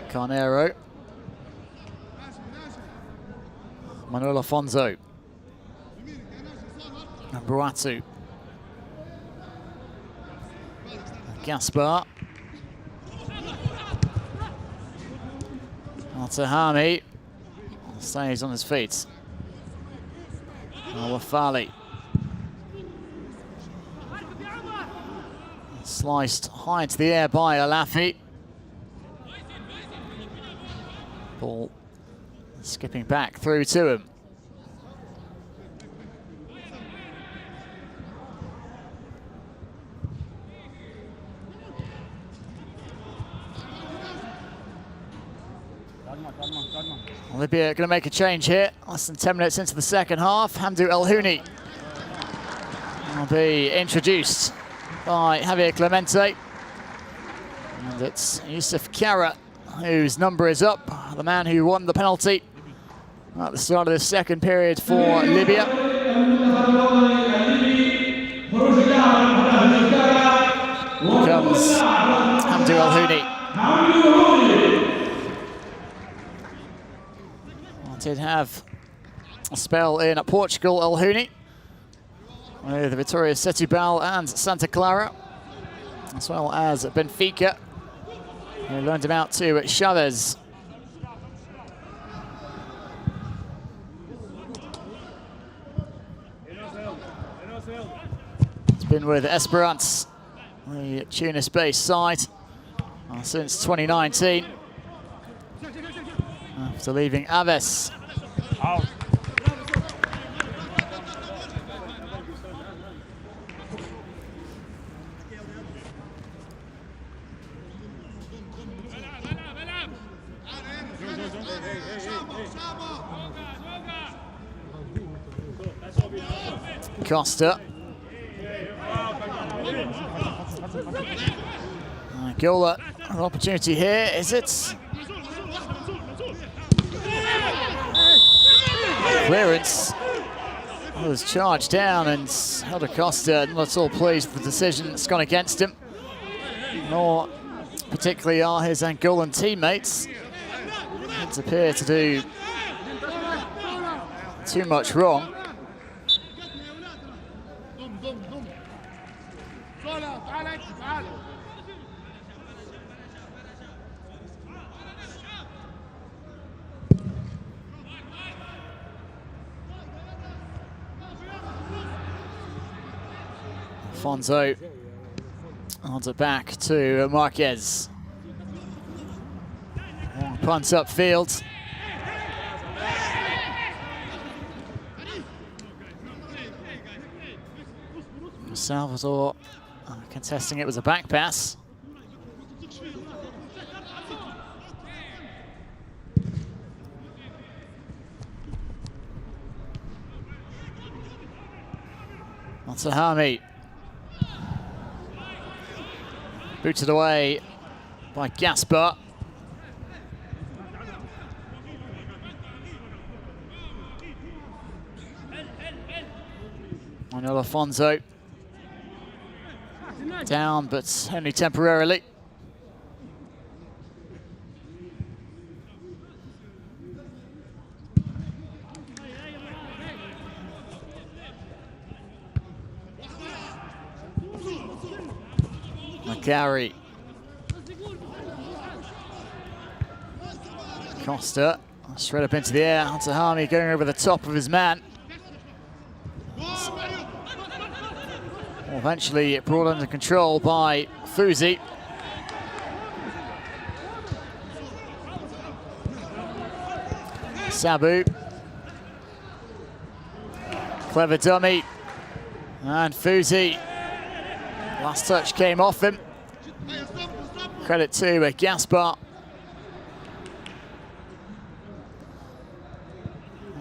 Carnero. Manuel Afonso. And Boatu. Gaspar. Altahami stays on his feet. Wafali. Sliced high into the air by Alafi. Ball skipping back through to him. Libya going to make a change here. Less than 10 minutes into the second half. Hamdou El Houni will be introduced by Javier Clemente. And it's Youssef Kara whose number is up. The man who won the penalty at the start of the second period for Libya. Here comes Hamdou El Houni. Did have a spell in Portugal, El Houni, with the Vitória Setúbal and Santa Clara, as well as Benfica, who loaned him out to Chavez. He's been with Esperance, the Tunis-based side, since 2019. After leaving Aves. Out. Costa. Angola, an opportunity here, is it? Clearance was charged down, and Helder Costa not at all pleased with the decision that's gone against him, nor particularly are his Angolan teammates. Didn't appear to do too much wrong. Afonso odds it back to Marquez. Long punt upfield. Salvador contesting it was a back pass. Altahami. Booted away by Gaspar. Manuel Afonso. Down, but only temporarily. Macari. Costa straight up into the air. Altahami going over the top of his man. Eventually brought under control by Fuzi. Sabu. Clever dummy. And Fuzi. Last touch came off him. Credit to Gaspar.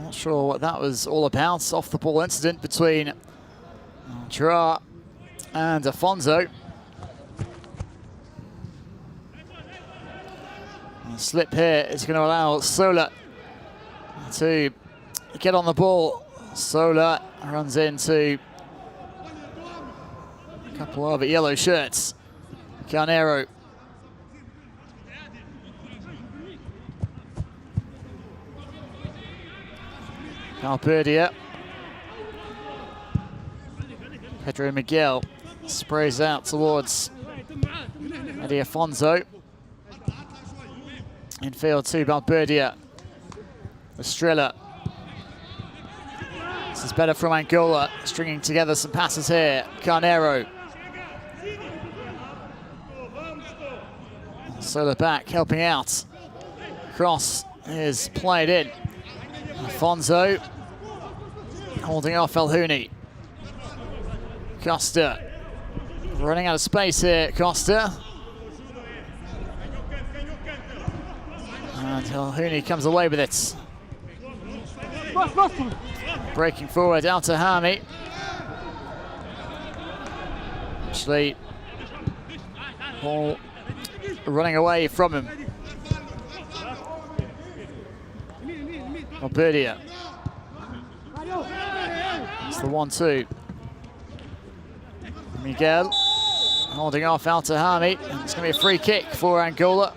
Not sure what that was all about. Off the ball incident between Gerard and Afonso. The slip here is going to allow Sola to get on the ball. Sola runs into a couple of yellow shirts. Carnero. Valverdia. Pedro Miguel sprays out towards Eddie Afonso. Infield to Valverdia. Estrella. This is better from Angola, stringing together some passes here. Carnero. Sola back, helping out. Cross is played in. Afonso holding off Elhouni. Costa running out of space here. Costa. And Elhouni comes away with it. Breaking forward, Al Tahami. Actually, ball running away from him. Valverdia. It's the 1-2. Miguel holding off Al Tahami. It's going to be a free kick for Angola.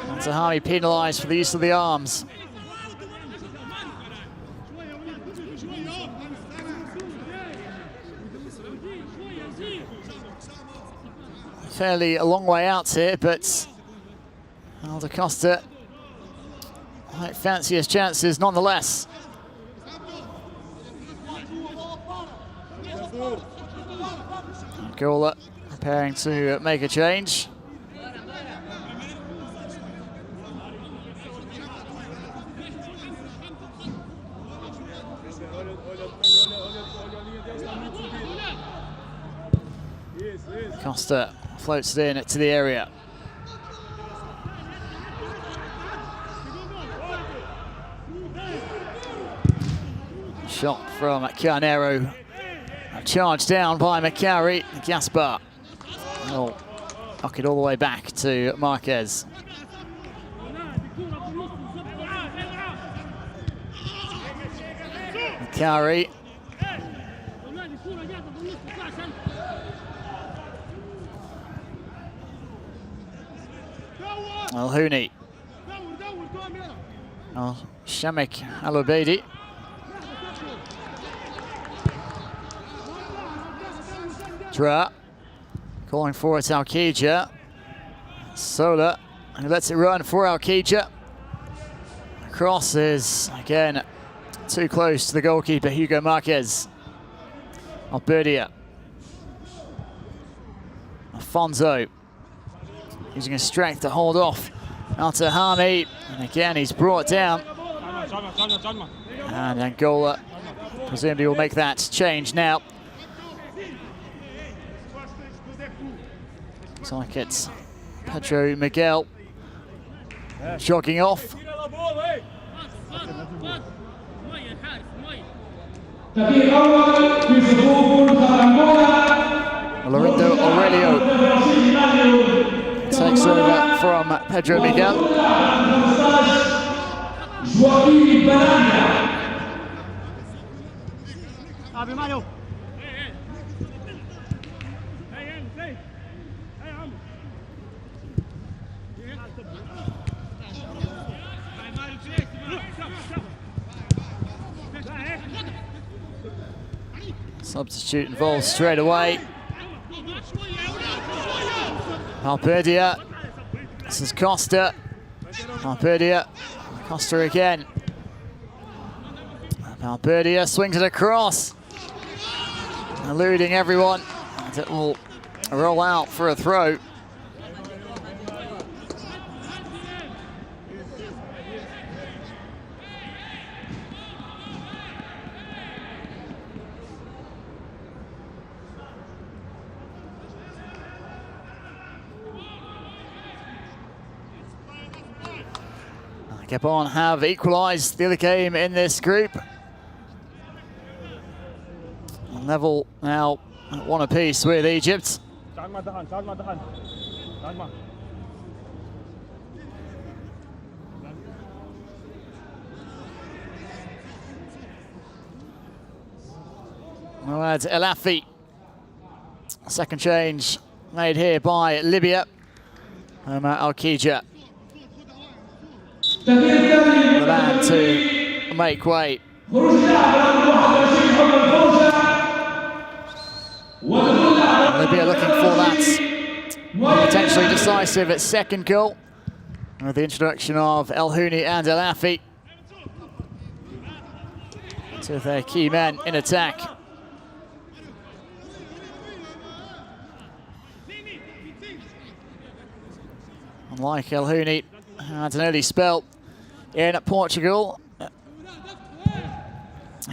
Al Tahami penalised for the use of the arms. Fairly a long way out here, but Aldo Costa might fancy his chances nonetheless. Angola preparing to make a change. Costa floats it in to the area. Shot from Carnero. Charged down by Macari. Gaspar. Oh, knock it all the way back to Marquez. Macari. Elhouni. Shamek Al-Ubaidi. Dra calling for it, Alkija. Sola, who lets it run for Alkija. Cross is again too close to the goalkeeper, Hugo Marquez. Alberdia. Afonso using his strength to hold off Al Tahami. And again, he's brought down. And Angola presumably will make that change now. Looks like it's Pedro Miguel jogging off. Lorindo Aurelio takes over from Pedro Miguel. Substitute involved straight away. Valverdia. This is Costa. Valverdia. Costa again. Valverdia swings it across. eluding everyone. And it will roll out for a throw. Gabon have equalised the other game in this group. Level now at 1 apiece with Egypt. Mohamed El Afi. Second change made here by Libya. Omar Al-Kija. The man to make way. Libya looking for that potentially decisive second goal with the introduction of El Houni and El Afi. Two of their key men in attack. Unlike El Houni, had an early spell in Portugal. El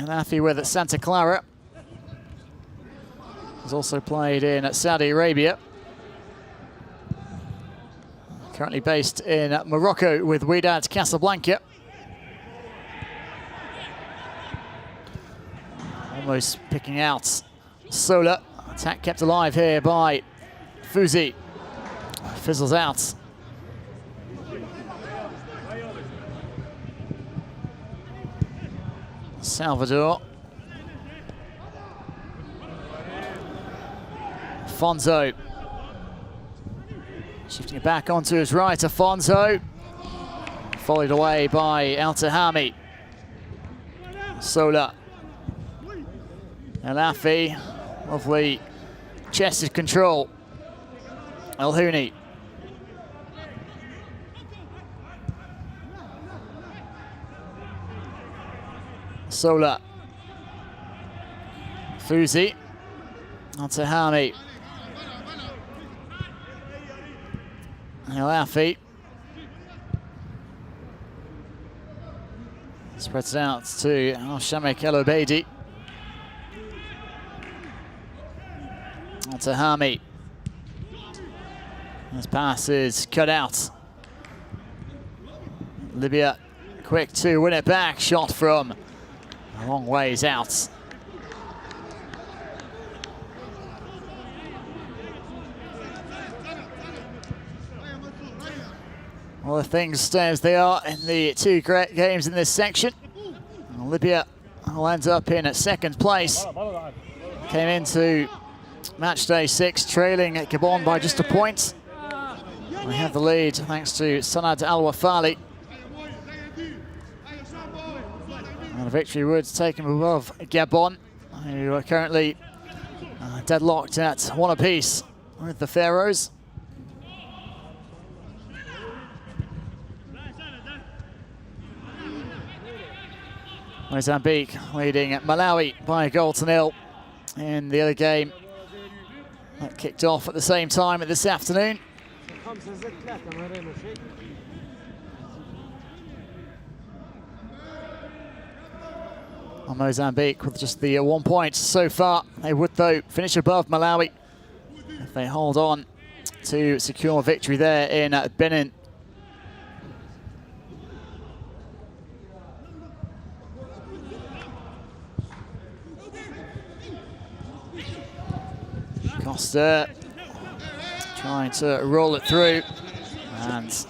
Afi with Santa Clara. Has also played in Saudi Arabia. Currently based in Morocco with Wydad Casablanca. Almost picking out Sola. Attack kept alive here by Fuzi. Fizzles out. Salvador. Afonso. Shifting it back onto his right, Afonso. Followed away by El Tahami. Sola. El Afi. Lovely chested control. El Houni. Sola. Fuzi. El Tahami. El Afi. Spreads it out to Al-Shamek El Obeidi. El Tahami. His pass is cut out. Libya quick to win it back. Shot from a long ways out. Well, the things stay as they are in the two great games in this section. Libya will end up in second place. Came into match day 6 trailing Gabon by just a point. We have the lead thanks to Sanad Al-Wafali. And a victory would take him above Gabon, who are currently deadlocked at 1 apiece with the Faroes. Mozambique leading Malawi by a goal to 0 in the other game. That kicked off at the same time this afternoon. Well, Mozambique with just the 1 point so far. They would, though, finish above Malawi if they hold on to secure victory there in Benin. Costa trying to roll it through, and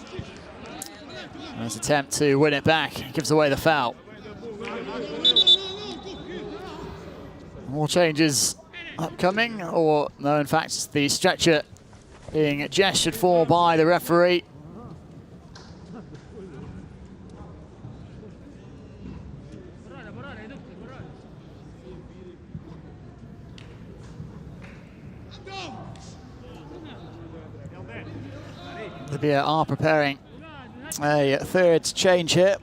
his attempt to win it back gives away the foul. More changes upcoming, or no, in fact, it's the stretcher being gestured for by the referee. Libya are preparing a third change here.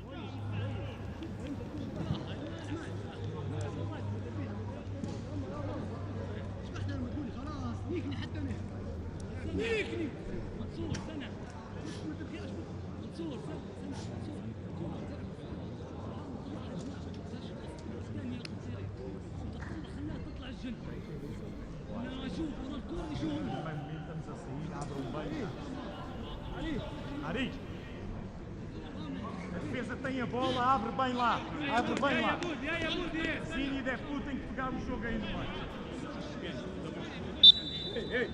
Ari, a defesa tem a bola, abre bem lá, abre bem lá. Sim, e deve tudo, tem que pegar o jogo ainda mais. Ei.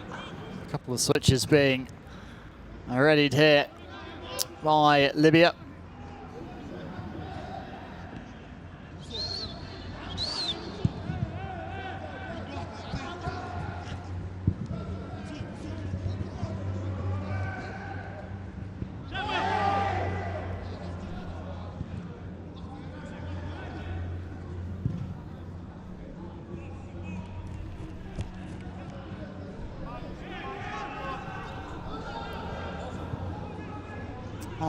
A couple of switches being readied here by Libya.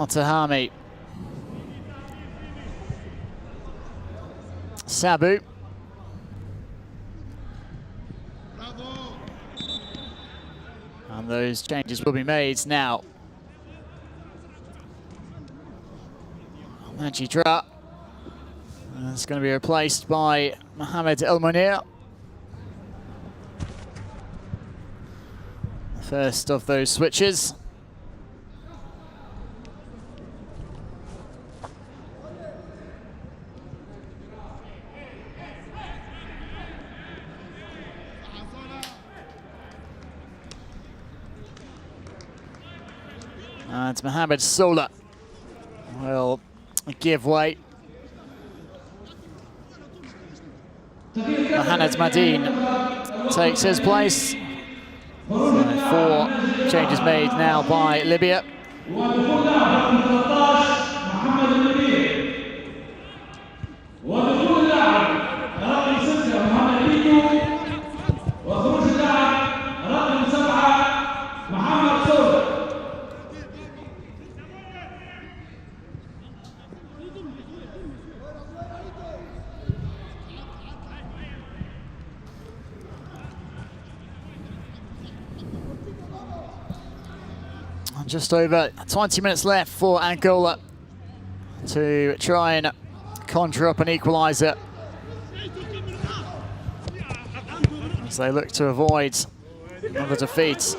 Tahami, Sabu, and those changes will be made now. Majidra is going to be replaced by Mohamed El Munir. The first of those switches. And Mohamed Sola will give way. Mohamed Madine takes his place. So 4 changes made now by Libya. Just over 20 minutes left for Angola to try and conjure up an equaliser as they look to avoid another defeat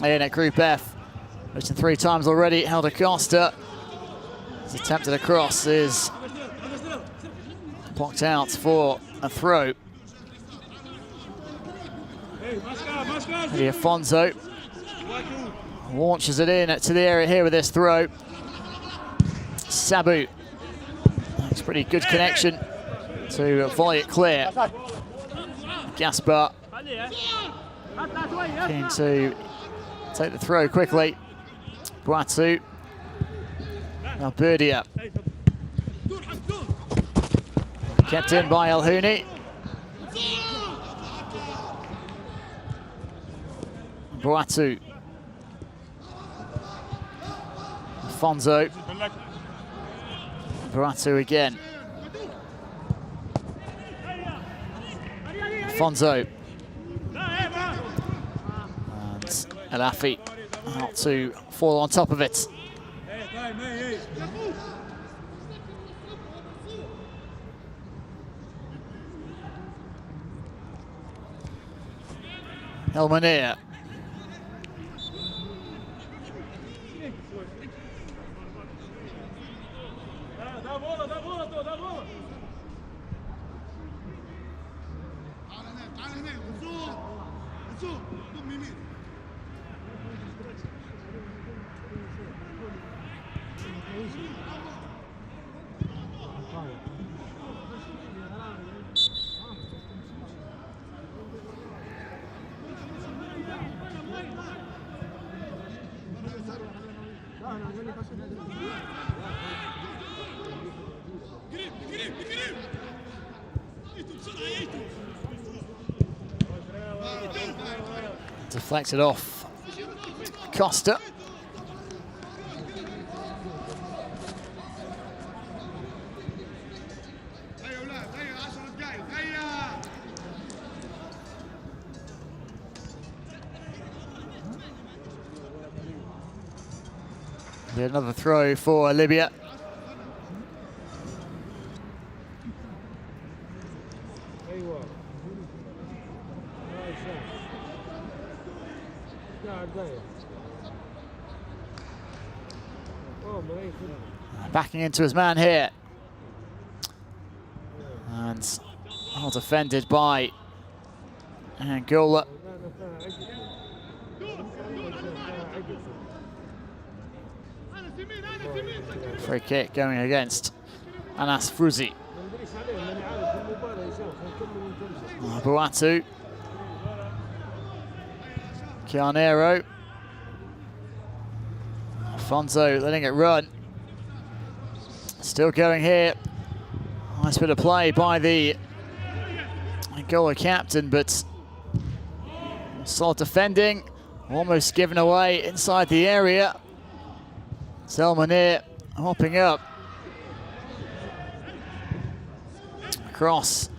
in Group F. Written 3 times already. Helder Costa has attempted a cross, is blocked out for a throw. Afonso launches it in to the area here with this throw. Sabu. That's pretty good connection to volley it clear. Gaspar keen to take the throw quickly. Boatu. Now Verde. Kept in by El Houni. Boatu. Afonso. Boatu again. Afonso. And Elafi out to fall on top of it. El Munir. Deflected off Costa. Be another throw for Libya. Backing into his man here. And well defended by Angola. Free kick going against Anas Fruzi. Boatu. Carnero. Afonso letting it run. Still going here. Nice bit of play by the Angola captain, but solid defending. Almost given away inside the area. Selmanir hopping up. Cross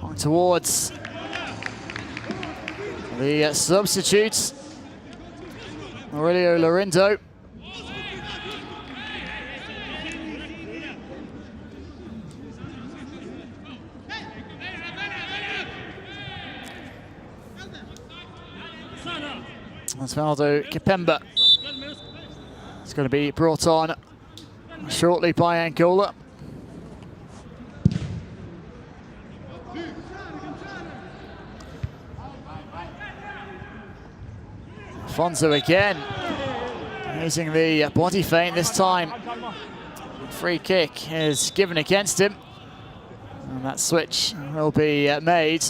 on towards the substitutes. Aurelio Lorindo. Osvaldo Kipemba is going to be brought on shortly by Angola. Afonso again, using the body feint this time. Free kick is given against him. And that switch will be made.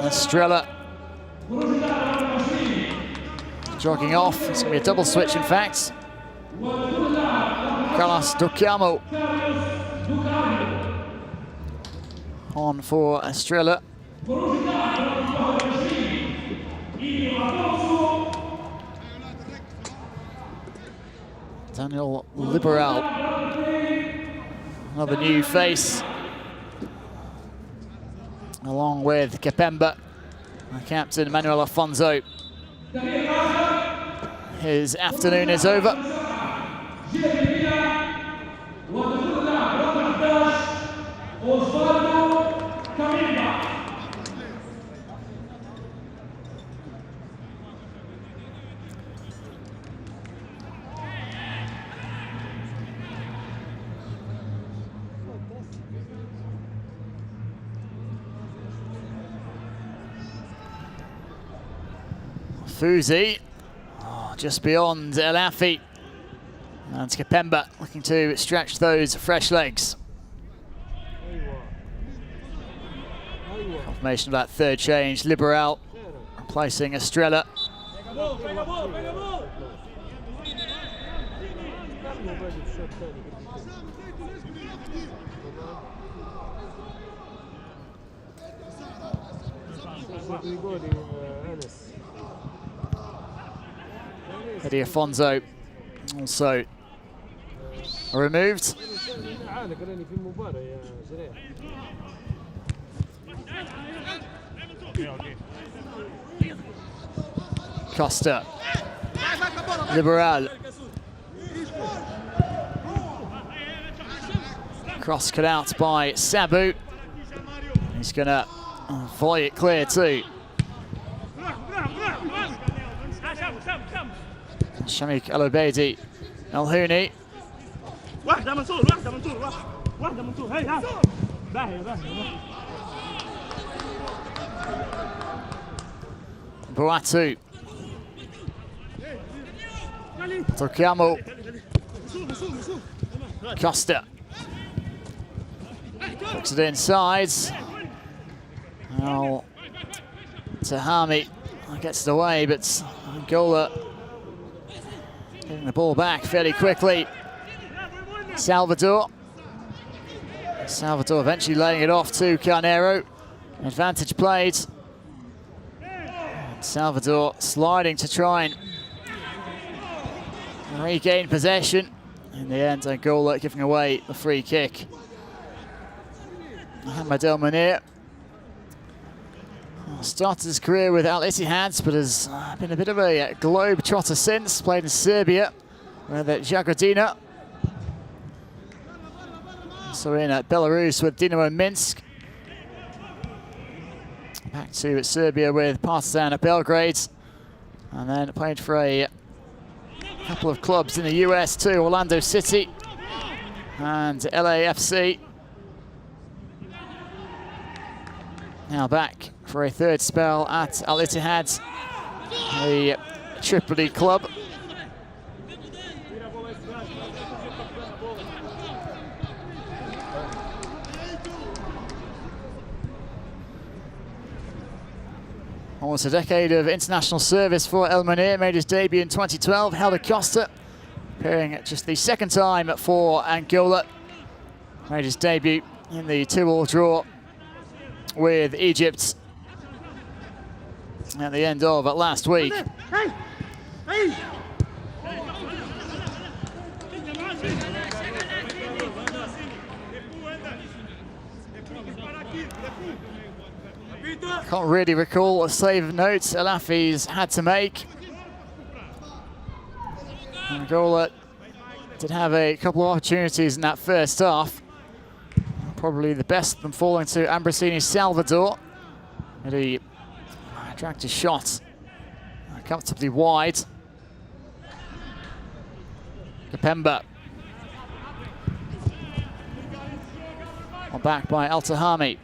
Estrella jogging off. It's going to be a double switch, in fact. Carlos Ducamo on for Estrella. Daniel Liberal, another new face, along with Kipemba, captain Manuel Afonso. His afternoon is over. Fuzi, just beyond El Afi. And Kipemba looking to stretch those fresh legs. Confirmation of that third change. Liberal replacing Estrella. Eddie Afonso also removed. Costa. Liberal. Cross cut out by Sabu. He's going to volley it clear too. Shamik El Obeidi, El Houni. Boatu. Tokamo. Costa. Puts it inside. Now Tahami gets it away, but Angola getting the ball back fairly quickly. Salvador eventually laying it off to Carnero. Advantage played. And Salvador sliding to try and regain possession. In the end, Angola giving away the free kick. Mohamed El Munir Started his career with Al Ittihad, but has been a bit of a globe trotter since. Played in Serbia with Jagodina. So in Belarus with Dinamo Minsk. Back to Serbia with Partizan Belgrade. And then played for a couple of clubs in the US too, Orlando City and LAFC. Now back for a third spell at Al Ittihad, the Tripoli club. Almost a decade of international service for El Munir. Made his debut in 2012, held a Costa, appearing just the second time for Angola. Made his debut in the 2-2 draw with Egypt at the end of last week. Can't really recall what save notes Elafi's had to make. Angola did have a couple of opportunities in that first half. Probably the best of them falling to Ambrosini Salvador. And he dragged his shot comfortably wide. Kapemba. On back by Al-Tahami.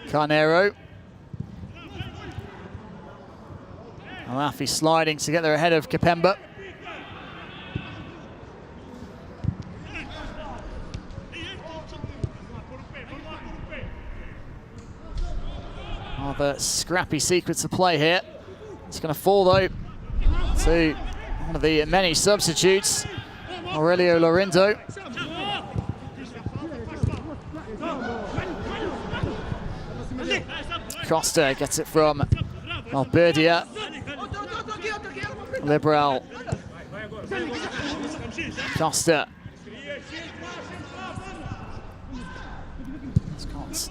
Carnero. Alafi sliding to get there ahead of Kapemba. Rather scrappy sequence of play here. It's going to fall though to one of the many substitutes, Aurelio Lorindo. Costa gets it from Alberdia. Liberal. Costa. He's got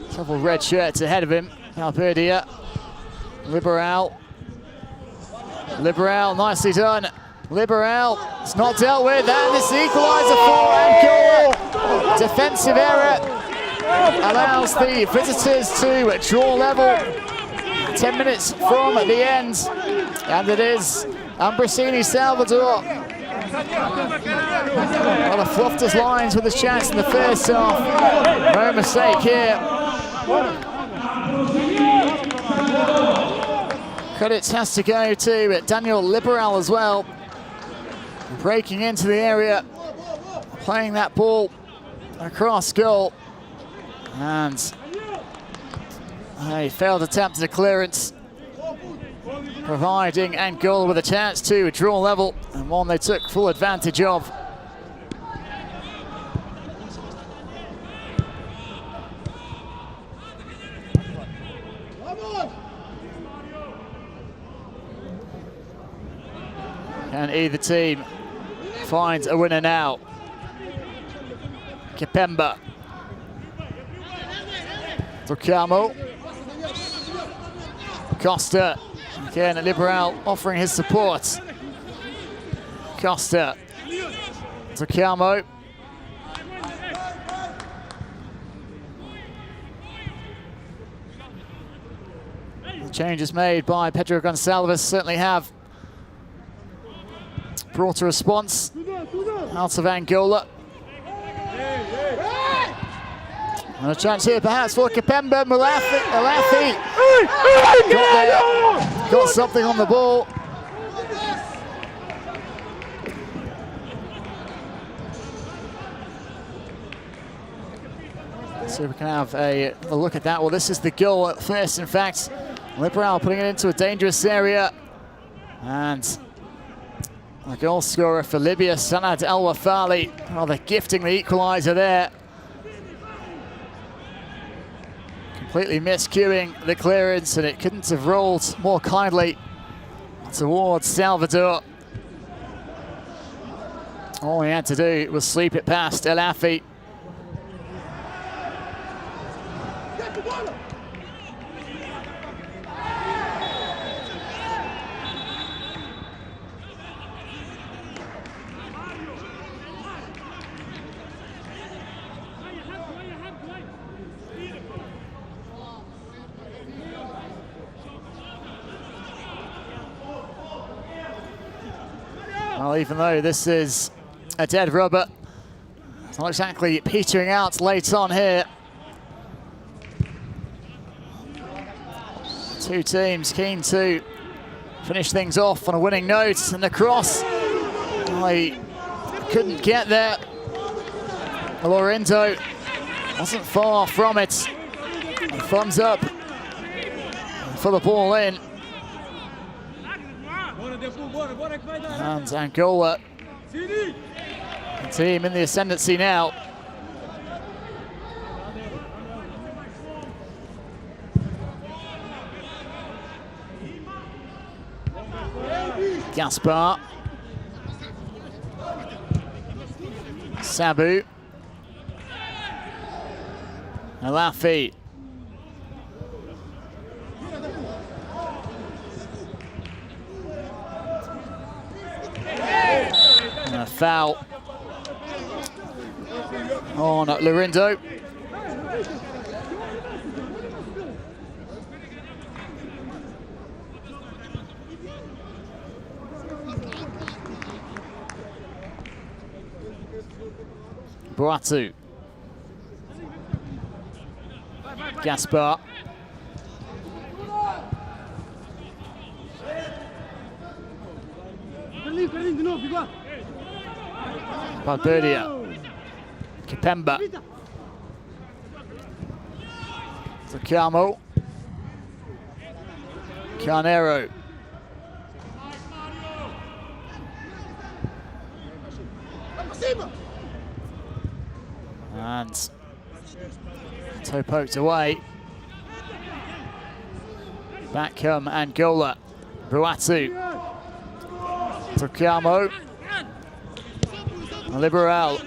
several red shirts ahead of him. Alberdia. Liberal. Liberal, nicely done. Liberal, it's not dealt with, and this equaliser for Angola. Defensive error. Allows the visitors to draw level 10 minutes from the end, and it is Ambrosini Salvador. Well, he fluffed his lines with his chance in the first half. No mistake here. Credits has to go to Daniel Liberal as well. Breaking into the area, playing that ball across goal. And a failed attempt at a clearance, providing Angola with a chance to draw level, and one they took full advantage of. Can either team find a winner now? Kapemba. Tocamo. Costa. Again, Liberal offering his support. Costa. Tocamo. The changes made by Pedro Gonçalves certainly have brought a response out of Angola. And a chance here perhaps for Kapemba. Alafi got something on the ball. So we can have a look at that. Well, this is the goal at first, in fact. Liberal putting it into a dangerous area. And the goal scorer for Libya, Sanad El Wafali, rather gifting the equaliser there. Completely miscuing the clearance, and it couldn't have rolled more kindly towards Salvador. All he had to do was sweep it past El Afi. Well, even though this is a dead rubber, it's not exactly petering out late on here. Two teams keen to finish things off on a winning note, and the cross, I couldn't get there. Lorindo wasn't far from it. Thumbs up for the ball in. And Angola, the team in the ascendancy now. Gaspar, Sabu, Alafi, and a foul on Lorindo. Boatu, Gaspar, Verde, Kipemba, Zacamo, Carnero, and toe poked away. Back come Angola, Boatu, Zacamo, Liberal.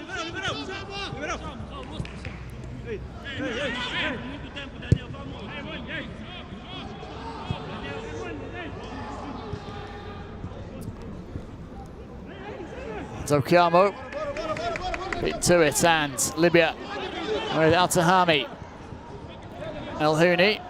Zacamo beat to it, and Libya with Altahami, El Houni.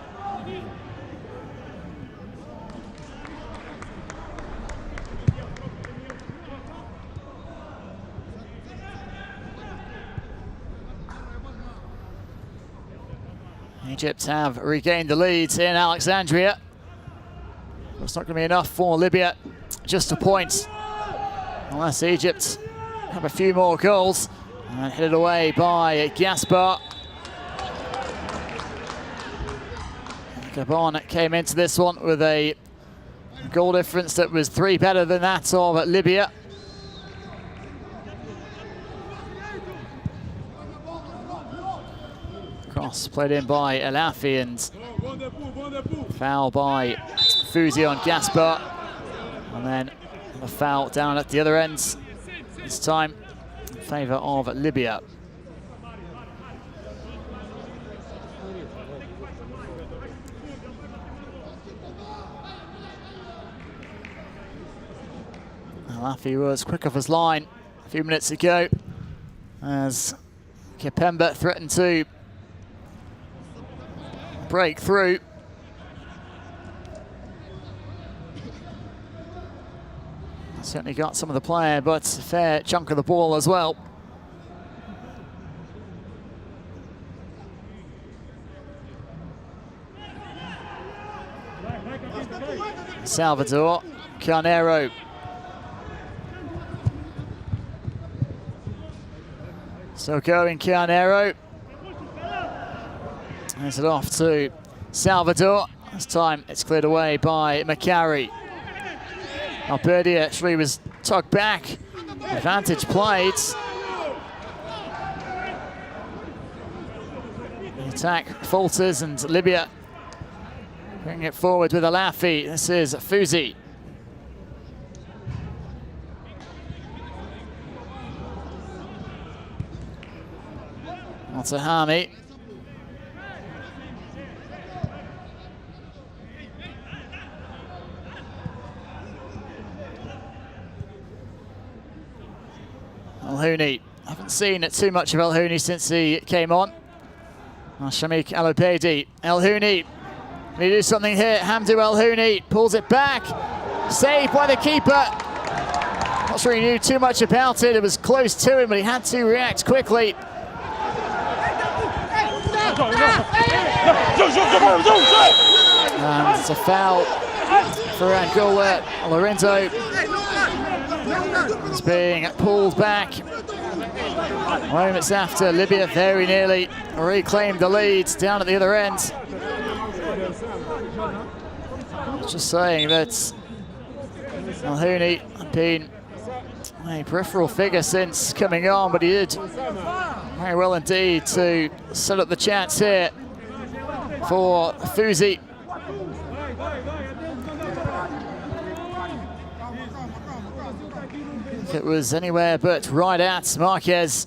Egypt have regained the lead in Alexandria. It's not going to be enough for Libya, just a point, unless Egypt have a few more goals. And headed away by Gaspar. Gabon came into this one with a goal difference that was 3 better than that of Libya. Cross played in by El Afi, and foul by Fuzi on Gaspar. And then a foul down at the other end, this time in favour of Libya. Alafi was quick off his line a few minutes ago as Kipemba threatened to break through. Certainly got some of the player, but a fair chunk of the ball as well. Salvador, Carnero. So going Carnero. Hands it off to Salvador. This time it's cleared away by Macari. Verde actually was tugged back. Advantage played. Attack falters and Libya bringing it forward with Alafi. This is Fuzi. Altahami. El-Houni. Haven't seen too much of El-Houni since he came on. Shamik El-Obeidi. El-Houni. Can he do something here? Hamdou El-Houni pulls it back. Saved by the keeper. Not sure he knew too much about it. It was close to him, but he had to react quickly. And it's a foul for Angola. Lorenzo is being pulled back. Moments after, Libya very nearly reclaimed the lead down at the other end. Just saying that El-Houni had been a peripheral figure since coming on, but he did very well indeed to set up the chance here for Fuzi. If it was anywhere but right at Marquez,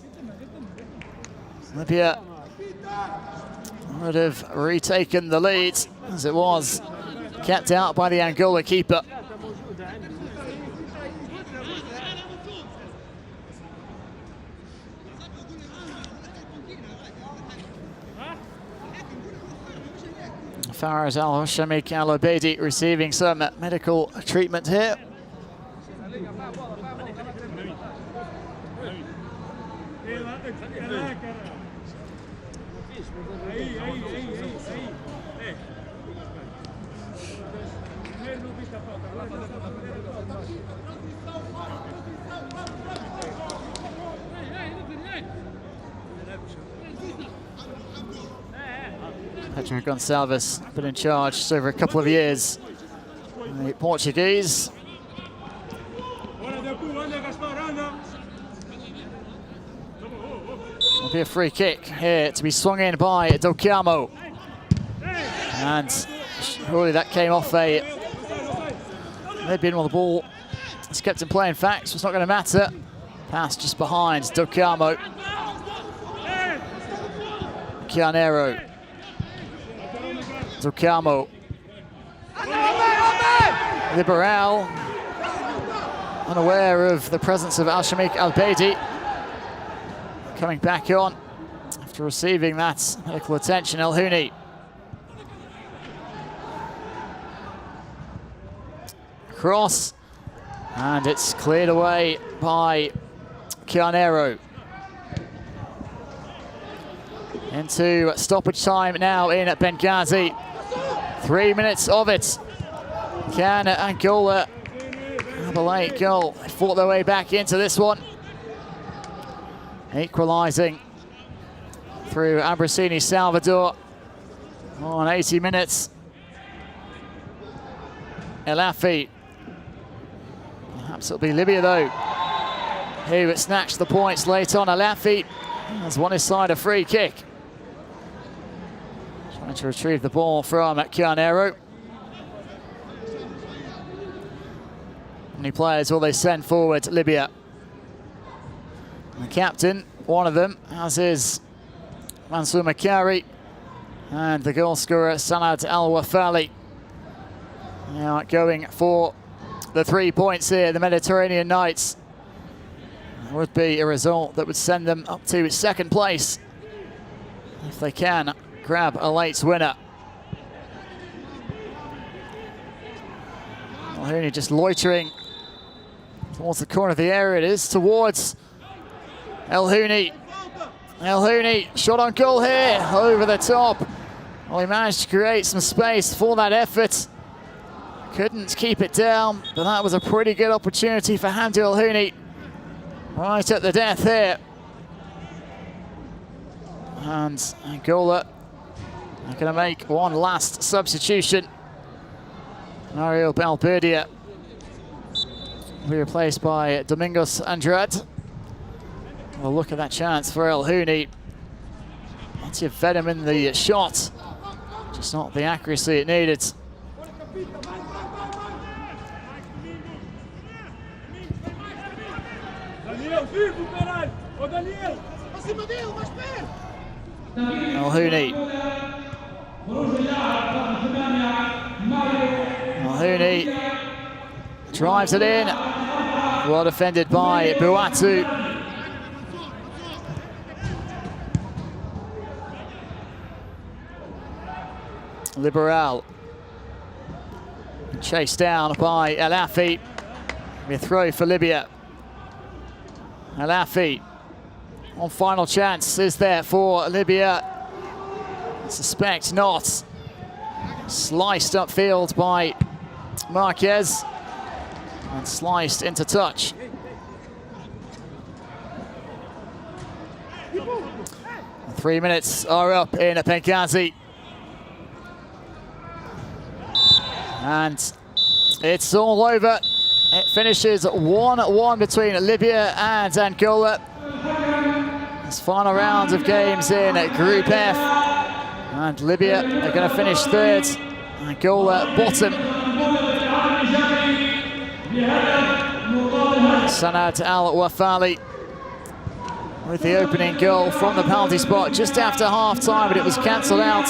Libya would have retaken the lead, as it was kept out by the Angola keeper. Faraz Al-Shamik Al-Obeidi receiving some medical treatment here. Pedro Gonçalves been in charge just over a couple of years. The Portuguese. Will be a free kick here to be swung in by Dokiamo. And surely that came off a mid-bin on the ball. It's kept in play, in fact, so it's not going to matter. Pass just behind Dokiamo. Chianero. Dokiamo. Liberal. Unaware of the presence of Al-Shamik Al-Beidi. Coming back on after receiving that medical attention. El-Houni. Cross. And it's cleared away by Chianero. Into stoppage time now in Benghazi. 3 minutes of it. Can Angola have a late goal? They fought their way back into this one. Equalising through Abrasini Salvador on 80 minutes. Elafi. Perhaps it'll be Libya though, who snatched the points late on. Elafi has won his side a free kick. Trying to retrieve the ball from Chianero. How many players will they send forward, Libya? The captain, one of them, as is Mansour Makari, and the goal scorer Sanad Al-Wafali. Now going for the 3 points here, the Mediterranean Knights. It would be a result that would send them up to second place if they can grab a late winner. El-Houni just loitering towards the corner of the area. It is towards El-Houni. El-Houni, shot on goal here, over the top. Well, he managed to create some space for that effort. Couldn't keep it down, but that was a pretty good opportunity for Hamdou El-Houni. Right at the death here. And Angola are going to make one last substitution. Mario Valberdia will be replaced by Domingos Andrade. Well, look at that chance for El-Houni Plenty of venom in the shot, just not the accuracy it needed. Alhouni. Alhouni drives it in. Well defended by Buatu. Liberal. Chased down by Alafi. A throw for Libya. Alafi on final chance is there for Libya. I suspect not. Sliced upfield by Marquez and sliced into touch. The 3 minutes are up in Benghazi. And it's all over. It finishes 1-1 between Libya and Angola. This final round of games in Group F. And Libya are going to finish third. Angola bottom. Sanad Al-Wafali with the opening goal from the penalty spot just after half-time, but it was cancelled out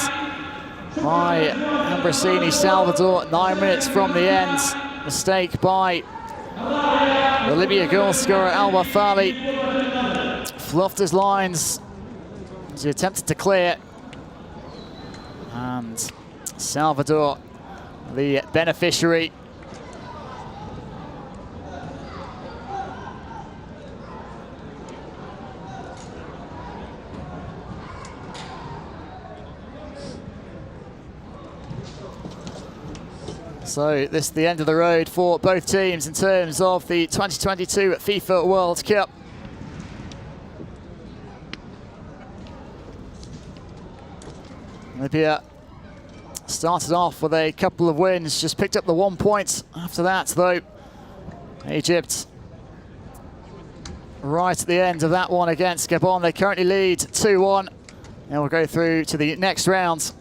by Ambrosini Salvador 9 minutes from the end. Mistake by the Libya goal scorer Al-Wafali. Fluffed his lines as he attempted to clear. And Salvador, the beneficiary. So this is the end of the road for both teams in terms of the 2022 FIFA World Cup. Libya started off with a couple of wins, just picked up the 1 point after that though. Egypt right at the end of that one against Gabon. They currently lead 2-1 and we'll go through to the next round.